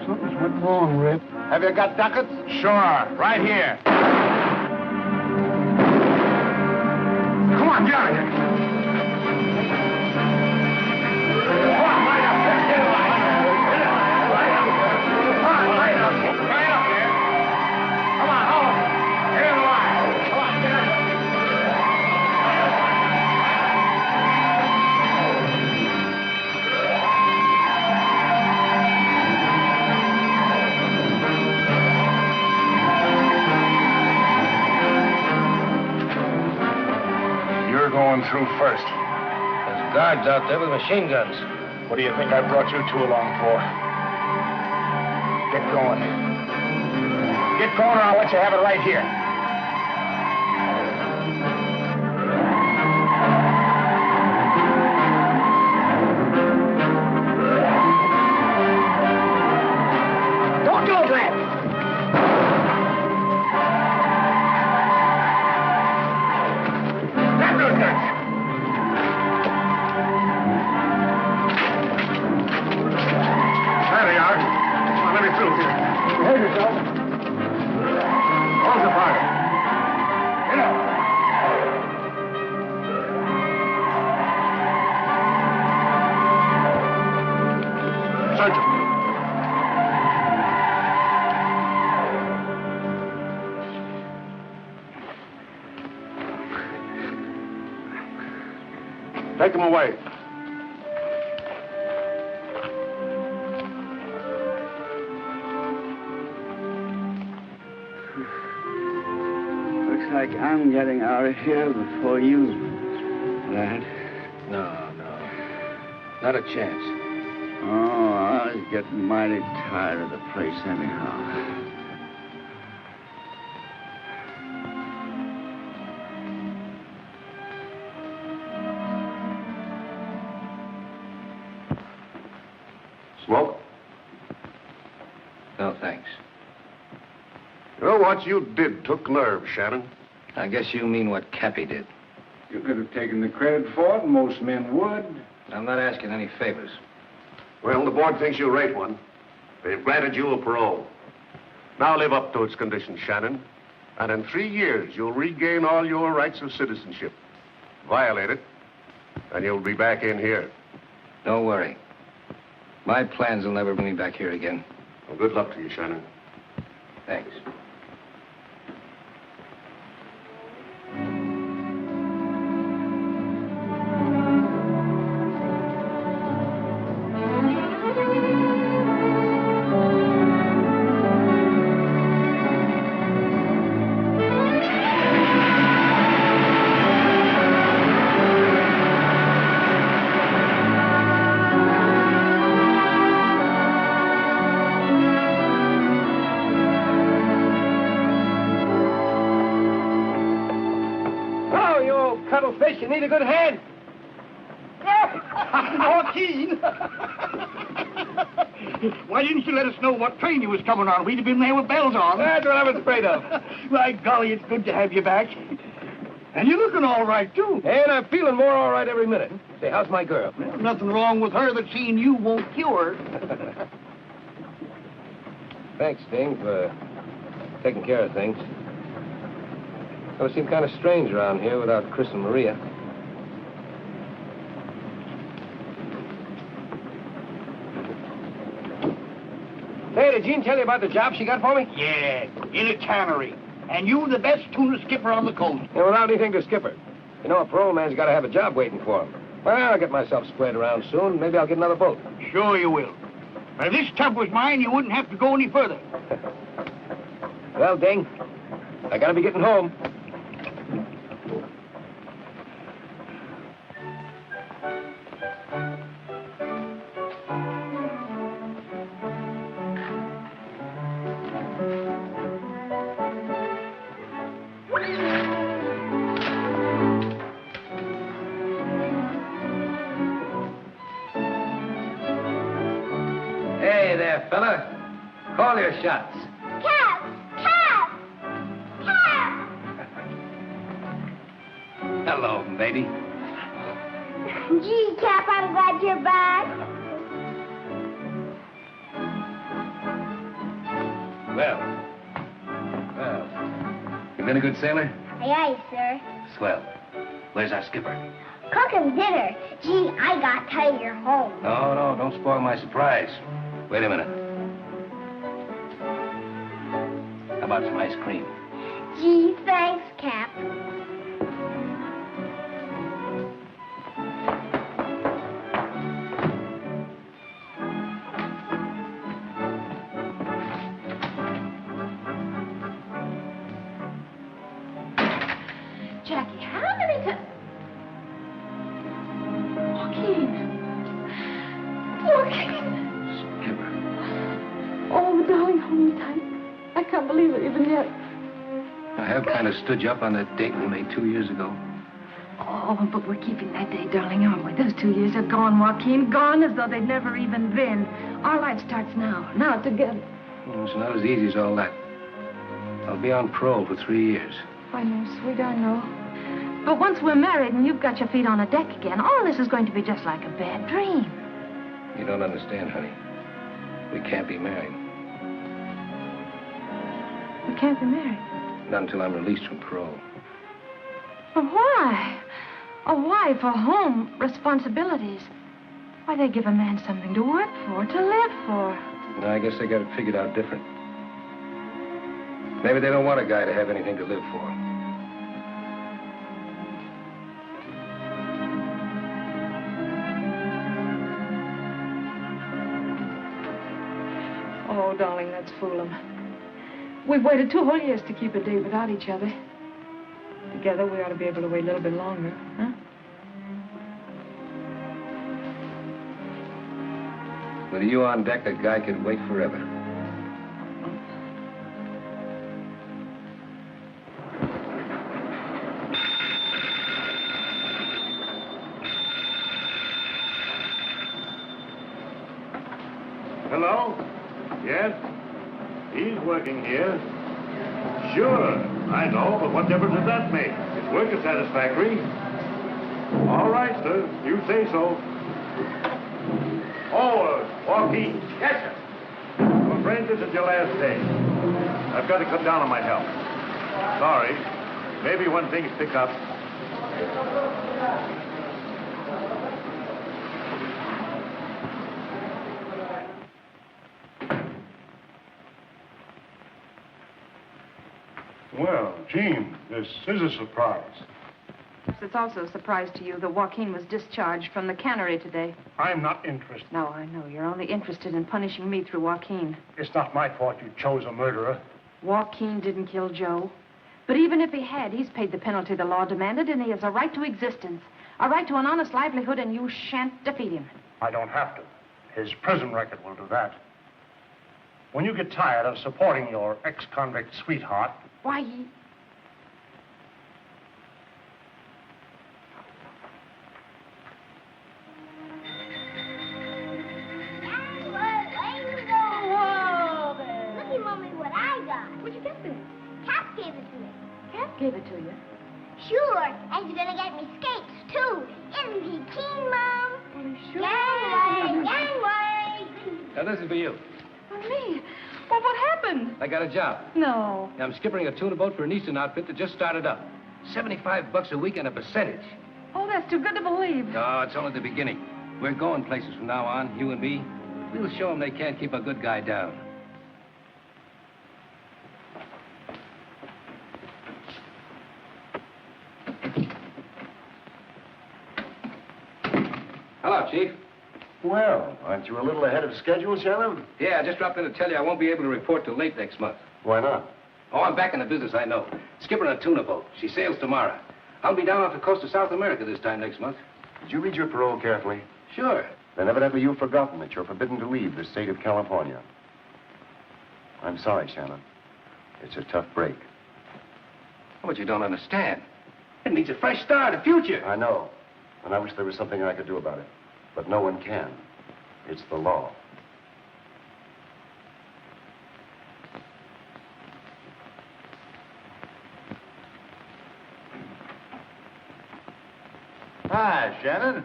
Speaker 14: Something's went wrong, Rip.
Speaker 1: Have you got ducats?
Speaker 18: Sure, right here. Come on, get out of here. Going through first.
Speaker 4: There's guards out there with machine guns.
Speaker 18: What do you think I brought you two along for? Get going. Get going or I'll let you have it right here.
Speaker 14: Don't do it, Rip. Behave yourself.
Speaker 18: Close the fire.
Speaker 14: Get up.
Speaker 18: Search him. Take him away.
Speaker 17: Like I'm getting out of here before you, lad.
Speaker 4: No. Not a chance.
Speaker 17: Oh, I was getting mighty tired of the place anyhow.
Speaker 10: Smoke?
Speaker 4: No, thanks.
Speaker 10: You know, what you did took nerve, Shannon.
Speaker 4: I guess you mean what Cappy did.
Speaker 5: You could have taken the credit for it. Most men would.
Speaker 4: I'm not asking any favors.
Speaker 10: Well, the board thinks you rate one. They've granted you a parole. Now live up to its conditions, Shannon. And in 3 years, you'll regain all your rights of citizenship. Violate it, and you'll be back in here.
Speaker 4: Don't worry. My plans will never bring me back here again.
Speaker 10: Well, good luck to you, Shannon.
Speaker 4: Thanks.
Speaker 14: You need a good hand. Joaquin. Why didn't you let us know what train you was coming on? We'd have been there with bells on.
Speaker 1: That's what I was afraid of.
Speaker 14: By golly, it's good to have you back. And you're looking all right, too.
Speaker 1: And I'm feeling more all right every minute. Say, how's my girl?
Speaker 14: Well, nothing wrong with her that seeing you won't cure.
Speaker 1: Thanks, Sting, for taking care of things. It would seem kind of strange around here without Chris and Maria. Hey, did Jean tell you about the job she got for me?
Speaker 14: Yeah, in a tannery. And you the best tuna skipper on the coast.
Speaker 1: And without anything to skip her. You know, a parole man's got to have a job waiting for him. Well, I'll get myself squared around soon. Maybe I'll get another boat.
Speaker 14: Sure you will. But if this tub was mine, you wouldn't have to go any further.
Speaker 1: Well, Ding, I got to be getting home. Hey there, fella. Call your shots.
Speaker 8: Cap! Cap! Cap!
Speaker 1: Hello, lady.
Speaker 8: Gee, Cap, I'm glad you're back.
Speaker 1: Well. You been a good sailor?
Speaker 8: Aye, aye, sir.
Speaker 1: Swell. Where's our skipper?
Speaker 8: Cooking dinner. Gee, I got tired you're home.
Speaker 1: No, don't spoil my surprise. Wait a minute. How about some ice cream?
Speaker 8: Gee, thanks, Cap.
Speaker 6: Jackie, how many times... Joaquin.
Speaker 1: Skipper.
Speaker 6: Oh, darling, hold me tight. I can't believe it even yet.
Speaker 1: I have kind of stood you up on that date we made 2 years ago.
Speaker 6: Oh, but we're keeping that day, darling, aren't we? Those 2 years are gone, Joaquin. Gone as though they'd never even been. Our life starts now. Now, together.
Speaker 1: Well, it's not as easy as all that. I'll be on parole for 3 years.
Speaker 6: I know, sweet, I know. But once we're married and you've got your feet on a deck again, all this is going to be just like a bad dream.
Speaker 1: You don't understand, honey. We can't be married.
Speaker 6: We can't be married.
Speaker 1: Not until I'm released from parole.
Speaker 6: But why? A wife, a home, responsibilities. Why, they give a man something to work for, to live for.
Speaker 1: No, I guess they got it figured out different. Maybe they don't want a guy to have anything to live for.
Speaker 6: Oh, darling, let's fool them. We've waited 2 whole years to keep a day without each other. Together, we ought to be able to wait a little bit longer, huh?
Speaker 1: With you on deck, a guy could wait forever.
Speaker 10: Hello? Yes? He's working here. Sure, I know, but what difference does that make? His work is satisfactory. All right, sir. You say so. Oh, Joaquin.
Speaker 1: Yes, sir.
Speaker 10: My friend, this is your last day. I've got to cut down on my help. Sorry. Maybe when things pick up.
Speaker 18: Well, Gene, this is a surprise.
Speaker 6: It's also a surprise to you that Joaquin was discharged from the cannery today.
Speaker 18: I'm not interested.
Speaker 6: No, I know. You're only interested in punishing me through Joaquin.
Speaker 18: It's not my fault you chose a murderer.
Speaker 6: Joaquin didn't kill Joe. But even if he had, he's paid the penalty the law demanded, and he has a right to existence, a right to an honest livelihood, and you shan't defeat him.
Speaker 18: I don't have to. His prison record will do that. When you get tired of supporting your ex-convict sweetheart...
Speaker 6: Why,
Speaker 8: gave it to me.
Speaker 6: Cat gave it to you?
Speaker 8: Sure, and he's gonna get me skates, too. Isn't he keen, Mom?
Speaker 6: Sure.
Speaker 8: Janway!
Speaker 1: Now, this is for you.
Speaker 6: For me? Well, what happened?
Speaker 1: I got a job.
Speaker 6: No.
Speaker 1: I'm skippering a tuna boat for an Eastern outfit that just started up. $75 a week and a percentage.
Speaker 6: Oh, that's too good to believe.
Speaker 1: No, it's only the beginning. We're going places from now on, you and me. We'll show them they can't keep a good guy down. Hello, Chief.
Speaker 10: Well, aren't you a little ahead of schedule, Shannon?
Speaker 1: Yeah, I just dropped in to tell you I won't be able to report till late next month.
Speaker 10: Why not?
Speaker 1: Oh, I'm back in the business, I know. Skippering a tuna boat. She sails tomorrow. I'll be down off the coast of South America this time next month.
Speaker 10: Did you read your parole carefully?
Speaker 1: Sure.
Speaker 10: Then evidently you've forgotten that you're forbidden to leave the state of California. I'm sorry, Shannon. It's a tough break.
Speaker 1: But you don't understand. It needs a fresh start, a future.
Speaker 10: I know. And I wish there was something I could do about it. But no one can. It's the law.
Speaker 17: Hi, Shannon.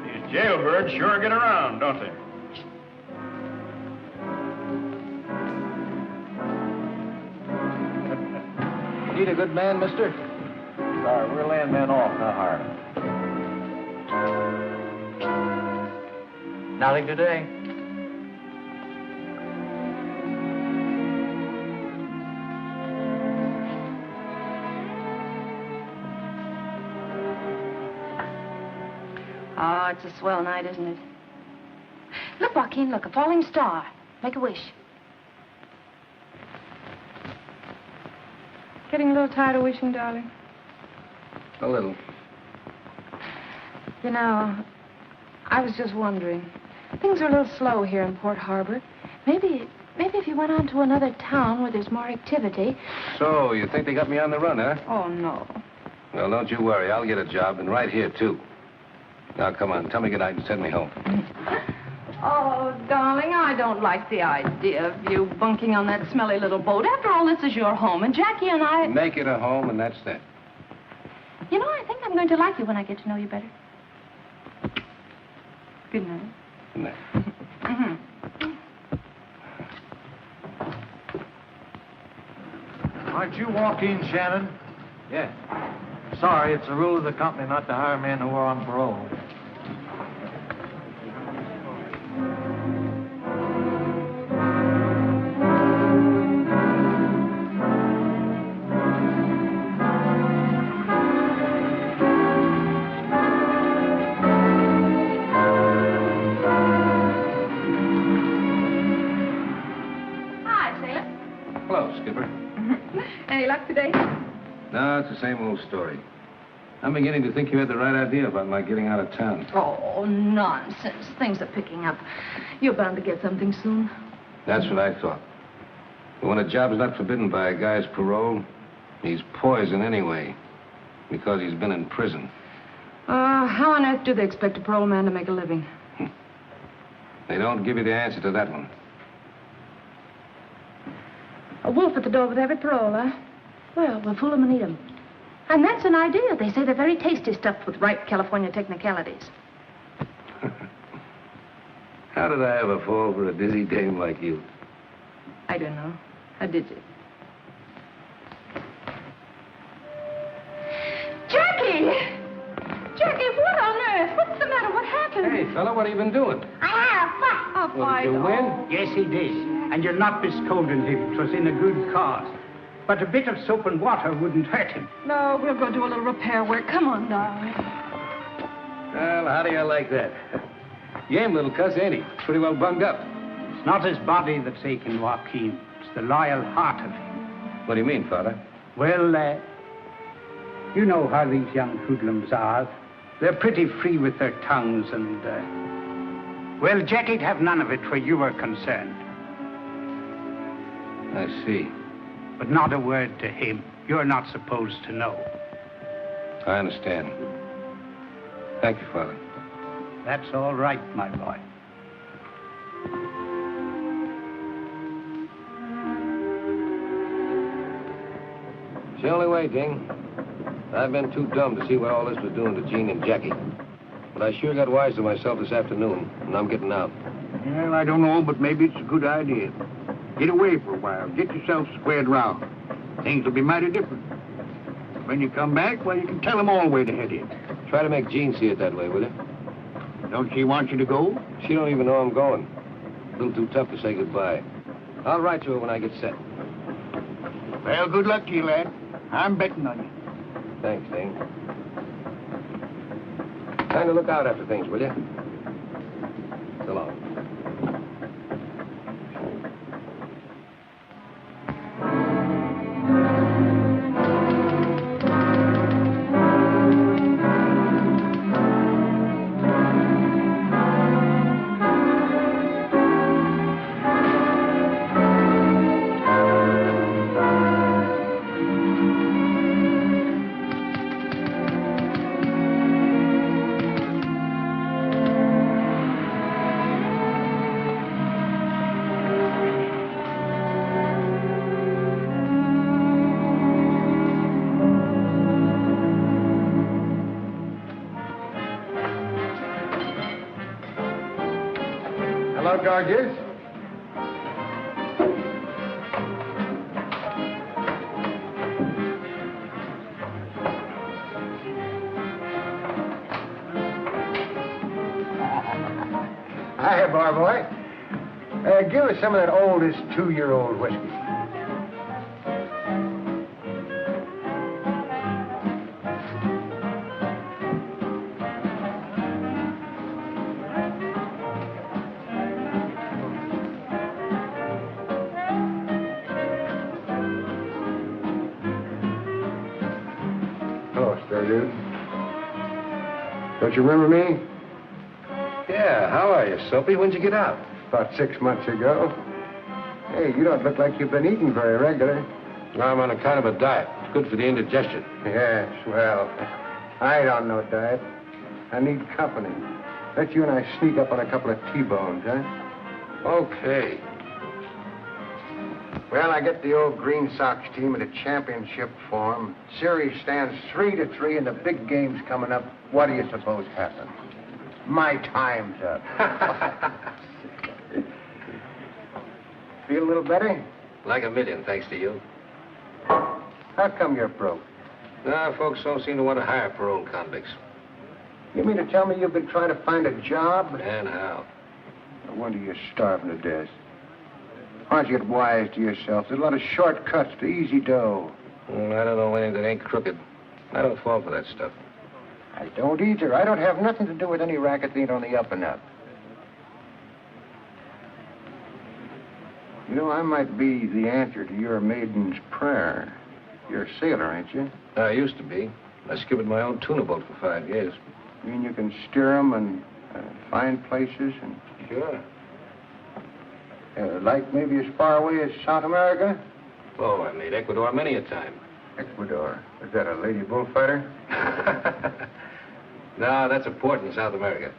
Speaker 11: These jailbirds sure get around, don't they?
Speaker 4: Need a good man, mister?
Speaker 17: Sorry, we're laying men off, not hiring. Nothing today.
Speaker 6: Oh, it's a swell night, isn't it? Look, Joaquin, look, a falling star. Make a wish. Getting a little tired of wishing, darling?
Speaker 1: A little.
Speaker 6: You know, I was just wondering. Things are a little slow here in Port Harbor. Maybe if you went on to another town where there's more activity.
Speaker 1: So, you think they got me on the run, huh?
Speaker 6: Oh, no.
Speaker 1: Well, don't you worry. I'll get a job, and right here, too. Now, come on. Tell me goodnight and send me home.
Speaker 6: Oh, darling, I don't like the idea of you bunking on that smelly little boat. After all, this is your home, and Jackie and I...
Speaker 1: Make it a home, and that's that.
Speaker 6: You know, I think I'm going to like you when I get to know you better. Good night.
Speaker 1: Good night.
Speaker 17: Aren't you Joaquin Shannon?
Speaker 1: Yeah.
Speaker 17: Sorry, it's the rule of the company not to hire men who are on parole.
Speaker 6: Any luck today?
Speaker 1: No, it's the same old story. I'm beginning to think you had the right idea about my getting out of town.
Speaker 6: Oh, nonsense. Things are picking up. You're bound to get something soon.
Speaker 1: That's what I thought. But when a job's not forbidden by a guy's parole, he's poison anyway, because he's been in prison.
Speaker 6: How on earth do they expect a parole man to make a living?
Speaker 1: They don't give you the answer to that one.
Speaker 6: A wolf at the door with every parole, huh? Well, we'll fool 'em and eat 'em. And that's an idea. They say they're very tasty, stuffed with ripe California technicalities.
Speaker 1: How did I ever fall for a dizzy dame like you?
Speaker 6: I don't know. How did you? Jackie! Jackie, what on earth? What's the matter? What happened?
Speaker 1: Hey, fella, what have you been doing?
Speaker 8: I had a fight.
Speaker 1: Well, did you win?
Speaker 15: Yes, he did. And you're not bescolding him. It was in a good cause. But a bit of soap and water wouldn't hurt him.
Speaker 6: No, we'll go do a little repair work. Come on, darling.
Speaker 1: Well, how do you like that? Game little cuss, ain't he? Pretty well bunged up.
Speaker 15: It's not his body that's aching, Joaquin. It's the loyal heart of him.
Speaker 1: What do you mean, Father?
Speaker 15: Well, you know how these young hoodlums are. They're pretty free with their tongues and, well, Jackie'd have none of it where you were concerned.
Speaker 1: I see.
Speaker 15: But not a word to him. You're not supposed to know.
Speaker 1: I understand. Thank you, Father.
Speaker 15: That's all right, my boy.
Speaker 4: It's the only way, Ding. I've been too dumb to see what all this was doing to Gene and Jackie. But I sure got wise to myself this afternoon, and I'm getting out.
Speaker 14: Well, I don't know, but maybe it's a good idea. Get away for a while. Get yourself squared round. Things will be mighty different. When you come back, well, you can tell them all where to head in.
Speaker 4: Try to make Jean see it that way, will you?
Speaker 14: Don't she want you to go?
Speaker 4: She don't even know I'm going. A little too tough to say goodbye. I'll write to her when I get set.
Speaker 14: Well, good luck to you, lad. I'm betting on you.
Speaker 4: Thanks, Ding. Kind of look out after things, will you? So long.
Speaker 14: Hello, Gorgeous. Hi, bar boy. Give us some of that oldest 2-year-old whiskey. Hello, Star Dude. Don't you remember me?
Speaker 4: Yeah, how are you, Soapy? When'd you get out?
Speaker 14: About 6 months ago. Hey, you don't look like you've been eating very regular.
Speaker 4: I'm on a kind of a diet. It's good for the indigestion.
Speaker 14: Yes, well, I don't know diet. I need company. Let you and I sneak up on a couple of T-bones, huh?
Speaker 4: Okay.
Speaker 14: Well, I get the old Green Sox team in a championship form. Series stands 3-3, and the big game's coming up. What do you suppose happens? My time's up. Feel a little better?
Speaker 4: Like a million, thanks to you.
Speaker 14: How come you're broke?
Speaker 4: Folks don't seem to want to hire parole convicts.
Speaker 14: You mean to tell me you've been trying to find a job?
Speaker 4: And how?
Speaker 14: No wonder you're starving to death. Why don't you get wise to yourself? There's a lot of shortcuts to easy dough.
Speaker 4: I don't know anything that ain't crooked. I don't fall for that stuff.
Speaker 14: I don't either. I don't have nothing to do with any racket that ain't on the up and up. You know, I might be the answer to your maiden's prayer. You're a sailor, ain't you?
Speaker 4: I used to be. I skippered my own tuna boat for 5 years.
Speaker 14: You mean you can steer 'em and find places and...
Speaker 4: Sure.
Speaker 14: Like maybe as far away as South America?
Speaker 4: Oh, I made Ecuador many a time.
Speaker 14: Ecuador? Is that a lady bullfighter?
Speaker 4: No, that's a port in South America.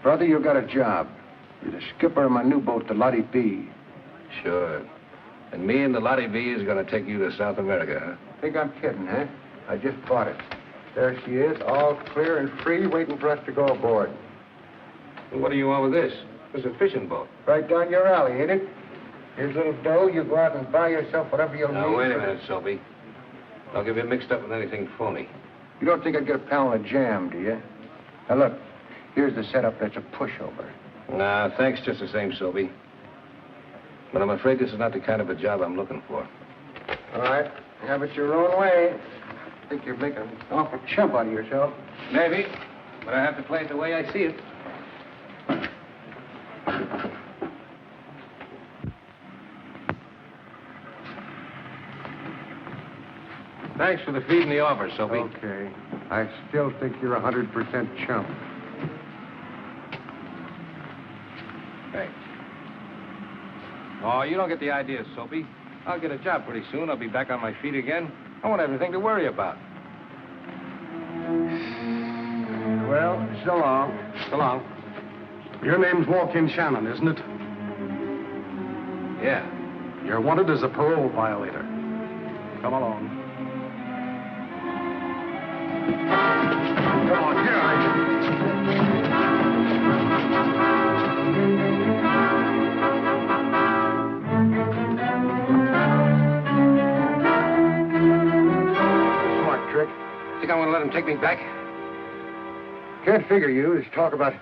Speaker 14: Brother, you got a job. You're the skipper of my new boat, the Lottie B.
Speaker 4: Sure. And me and the Lottie V is going to take you to South America, huh?
Speaker 14: Think I'm kidding, huh? I just bought it. There she is, all clear and free, waiting for us to go aboard.
Speaker 4: Well, what do you want with this? It's a fishing boat.
Speaker 14: Right down your alley, ain't it? Here's a little dough. You go out and buy yourself whatever you'll need.
Speaker 4: Now, wait a minute, Soapy. I'll give you mixed up with anything phony.
Speaker 14: You don't think I'd get a pound of jam, do you? Now, look. Here's the setup that's a pushover.
Speaker 4: Nah, thanks just the same, Soapy. But I'm afraid this is not the kind of a job I'm looking for.
Speaker 14: All right. Have it your own way. I think you're making an awful chump out of yourself.
Speaker 4: Maybe. But I have to play it the way I see it. Thanks for the feed and the offer, Soapy.
Speaker 14: Okay. I still think you're 100% chump.
Speaker 4: Thanks. Oh, you don't get the idea, Soapy. I'll get a job pretty soon. I'll be back on my feet again. I won't have anything to worry about.
Speaker 14: Well, so long.
Speaker 4: So long.
Speaker 18: Your name's Walk-In Shannon, isn't it?
Speaker 4: Yeah.
Speaker 18: You're wanted as a parole violator.
Speaker 5: Come along.
Speaker 14: Come on, get out Smart trick.
Speaker 1: Think I'm gonna let him take me back?
Speaker 14: Can't figure you. Just talk about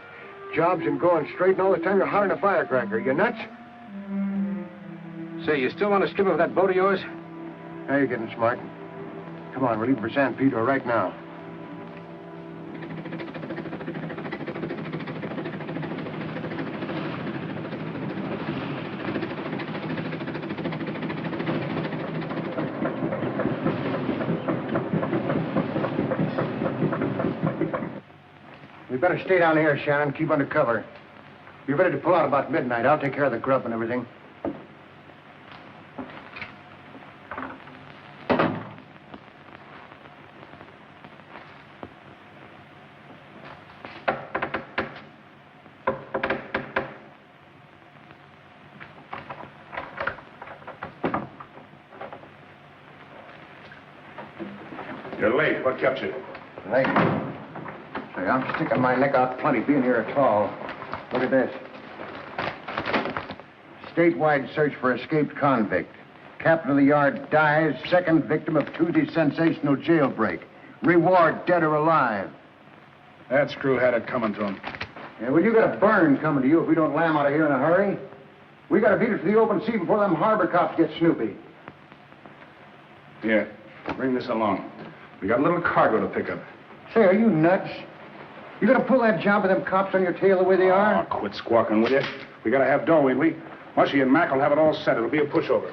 Speaker 14: jobs and going straight, and all the time you're hollering a firecracker. You nuts?
Speaker 1: Say, you still want to skip with that boat of yours?
Speaker 14: Now you're getting smart. Come on, we're leaving for San Pedro right now. We better stay down here, Shannon. Keep under cover. Be ready to pull out about midnight. I'll take care of the grub and everything.
Speaker 5: You're late. What kept you?
Speaker 14: Late. Say, I'm sticking my neck out plenty being here at all. Look at this. Statewide search for escaped convict. Captain of the yard dies, second victim of Tuesday's sensational jailbreak. Reward dead or alive.
Speaker 5: That screw had it coming to him.
Speaker 14: Yeah, well, you got a burn coming to you if we don't lam out of here in a hurry. We got to beat it to the open sea before them harbor cops get snoopy.
Speaker 5: Here, bring this along. We got a little cargo to pick up.
Speaker 14: Say, are you nuts? You gonna pull that job with them cops on your tail the way they are?
Speaker 5: Oh, quit squawking, will you? We gotta have dough, ain't we? Mushy and Mac will have it all set. It'll be a pushover.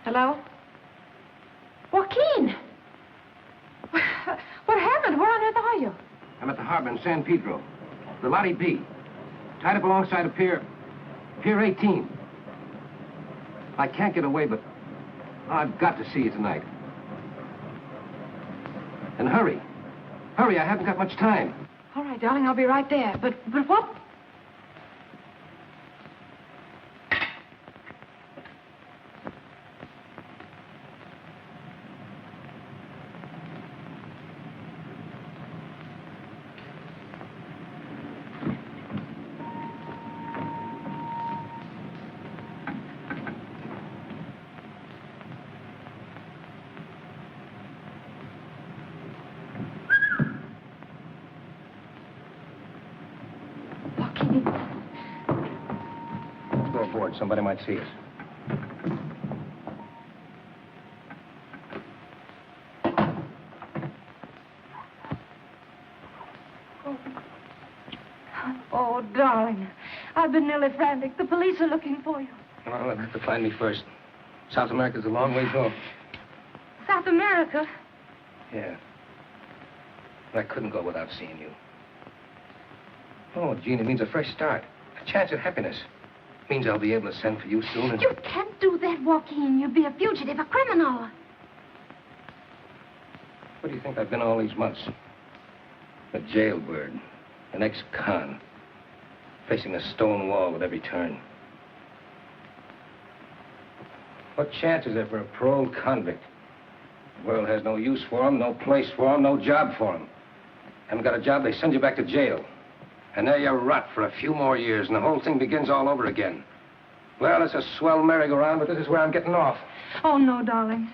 Speaker 6: Hello? Joaquin! What happened? Where on earth are you?
Speaker 1: I'm at the harbor in San Pedro. The Lottie B. Tied up alongside of Pier 18. I can't get away, but I've got to see you tonight. And hurry. Hurry, I haven't got much time.
Speaker 6: All right, darling, I'll be right there. But what?
Speaker 1: Somebody might see us.
Speaker 6: Oh, darling. I've been nearly frantic. The police are looking for you.
Speaker 1: Well, they'll have to find me first. South America's a long ways off.
Speaker 6: South America?
Speaker 1: Yeah. But I couldn't go without seeing you. Oh, Gene, it means a fresh start. A chance at happiness. Means I'll be able to send for you soon and...
Speaker 8: You can't do that, Joaquin. You'll be a fugitive, a criminal.
Speaker 1: What do you think I've been all these months? A jailbird. An ex-con. Facing a stone wall at every turn.
Speaker 4: What chance is there for a paroled convict? The world has no use for him, no place for him, no job for him. Haven't got a job, they send you back to jail. And there you rot for a few more years, and the whole thing begins all over again. Well, it's a swell merry-go-round, but this is where I'm getting off.
Speaker 6: Oh, no, darling.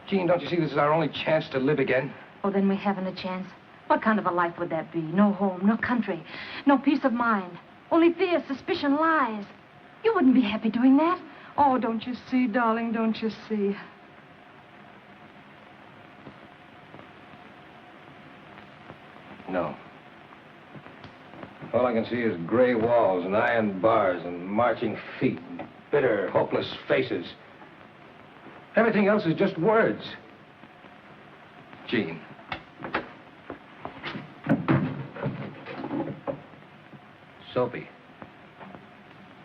Speaker 4: Jean, don't you see this is our only chance to live again?
Speaker 6: Oh, then we haven't a chance. What kind of a life would that be? No home, no country, no peace of mind. Only fear, suspicion, lies. You wouldn't be happy doing that. Oh, don't you see, darling, don't you see?
Speaker 4: No. All I can see is gray walls and iron bars and marching feet and bitter, hopeless faces. Everything else is just words. Jean. Soapy.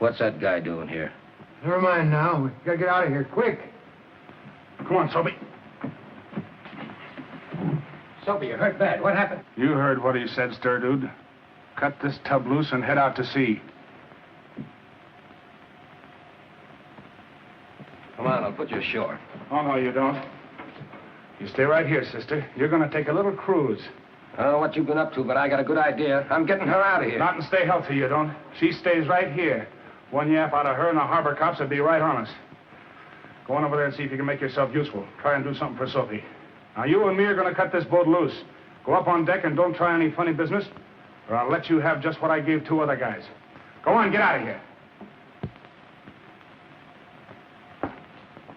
Speaker 4: What's that guy doing here?
Speaker 14: Never mind now. We gotta get out of here, quick.
Speaker 5: Come on, Soapy.
Speaker 4: Soapy, you hurt bad. What happened?
Speaker 5: You heard what he said, Sturdude. Cut this tub loose and head out to sea.
Speaker 4: Come on, I'll put you ashore.
Speaker 5: Oh, no, you don't. You stay right here, sister. You're gonna take a little cruise.
Speaker 4: I don't know what you've been up to, but I got a good idea. I'm getting her out of here.
Speaker 5: Not and stay healthy, you don't. She stays right here. One yap out of her and the harbor cops would be right on us. Go on over there and see if you can make yourself useful. Try and do something for Soapy. Now, you and me are gonna cut this boat loose. Go up on deck and don't try any funny business, or I'll let you have just what I gave 2 other guys. Go on, get out of here.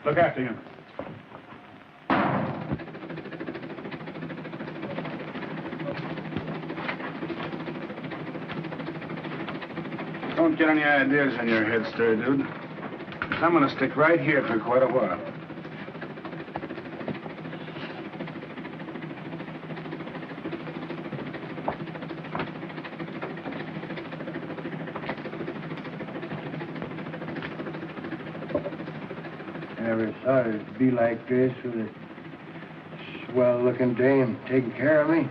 Speaker 5: Look after him. Don't get any ideas in your head, Sturdude. I'm gonna stick right here for quite a while.
Speaker 14: Never thought it'd be like this with a swell-looking dame taking care of me.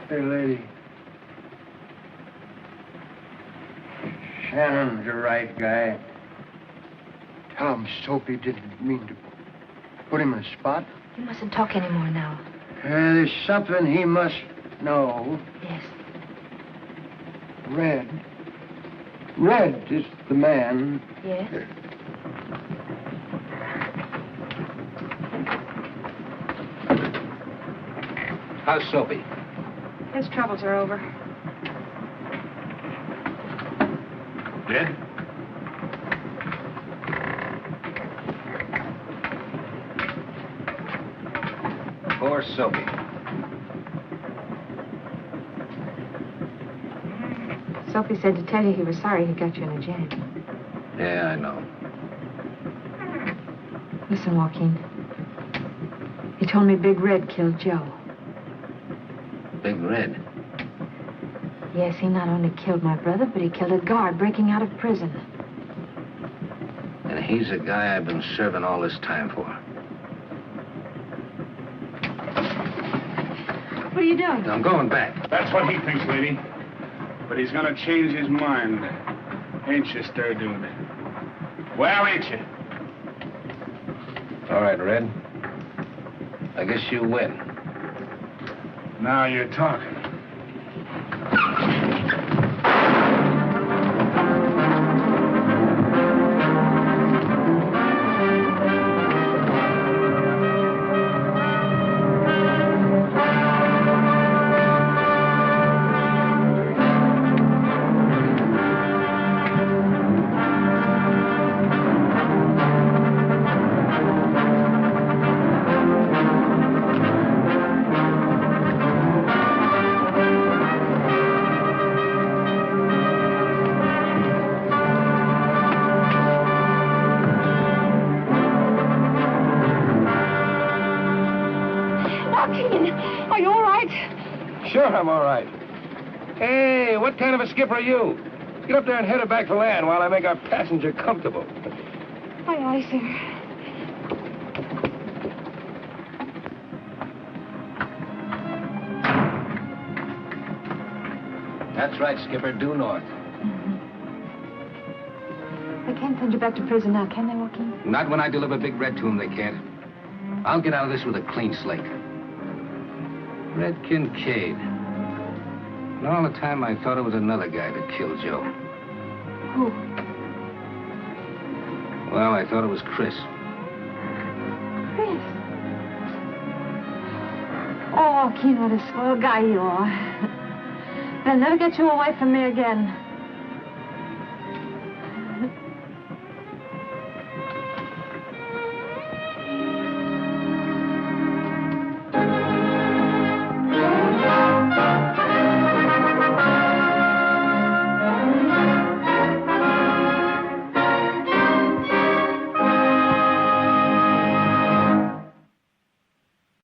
Speaker 14: Hey, lady. Shannon's the right guy. Tell him Soapy didn't mean to put him in a spot.
Speaker 16: You mustn't talk anymore now.
Speaker 14: There's something he must know.
Speaker 16: Yes.
Speaker 14: Red. Red is the man.
Speaker 16: Yes?
Speaker 4: How's Soapy?
Speaker 6: His troubles are over.
Speaker 5: Dead?
Speaker 4: Poor Soapy.
Speaker 16: Soapy said to tell you he was sorry he got you in a jam.
Speaker 4: Yeah, I know.
Speaker 16: Listen, Joaquin. He told me Big Red killed Joe.
Speaker 4: Big Red?
Speaker 16: Yes, he not only killed my brother, but he killed a guard breaking out of prison.
Speaker 4: And he's the guy I've been serving all this time for.
Speaker 6: What are you doing?
Speaker 4: I'm going back.
Speaker 5: That's what he thinks, lady. But he's gonna change his mind. Ain't you, Sturdude? Well, ain't you?
Speaker 4: All right, Red. I guess you win.
Speaker 5: Now you're talking.
Speaker 6: Are you all right?
Speaker 4: Sure, I'm all right. Hey, what kind of a skipper are you? Get up there and head her back to land while I make our passenger comfortable.
Speaker 6: Aye, aye, sir.
Speaker 1: That's right, Skipper. Due north.
Speaker 16: They can't send you back to prison now, can they, Joaquin?
Speaker 1: Not when I deliver Big Red to him, they can't. I'll get out of this with a clean slate. Red Kincaid. And all the time I thought it was another guy that killed Joe.
Speaker 16: Who?
Speaker 1: Well, I thought it was Chris.
Speaker 16: Chris? Oh, Joaquin, what a swell guy you are. They'll never get you away from me again.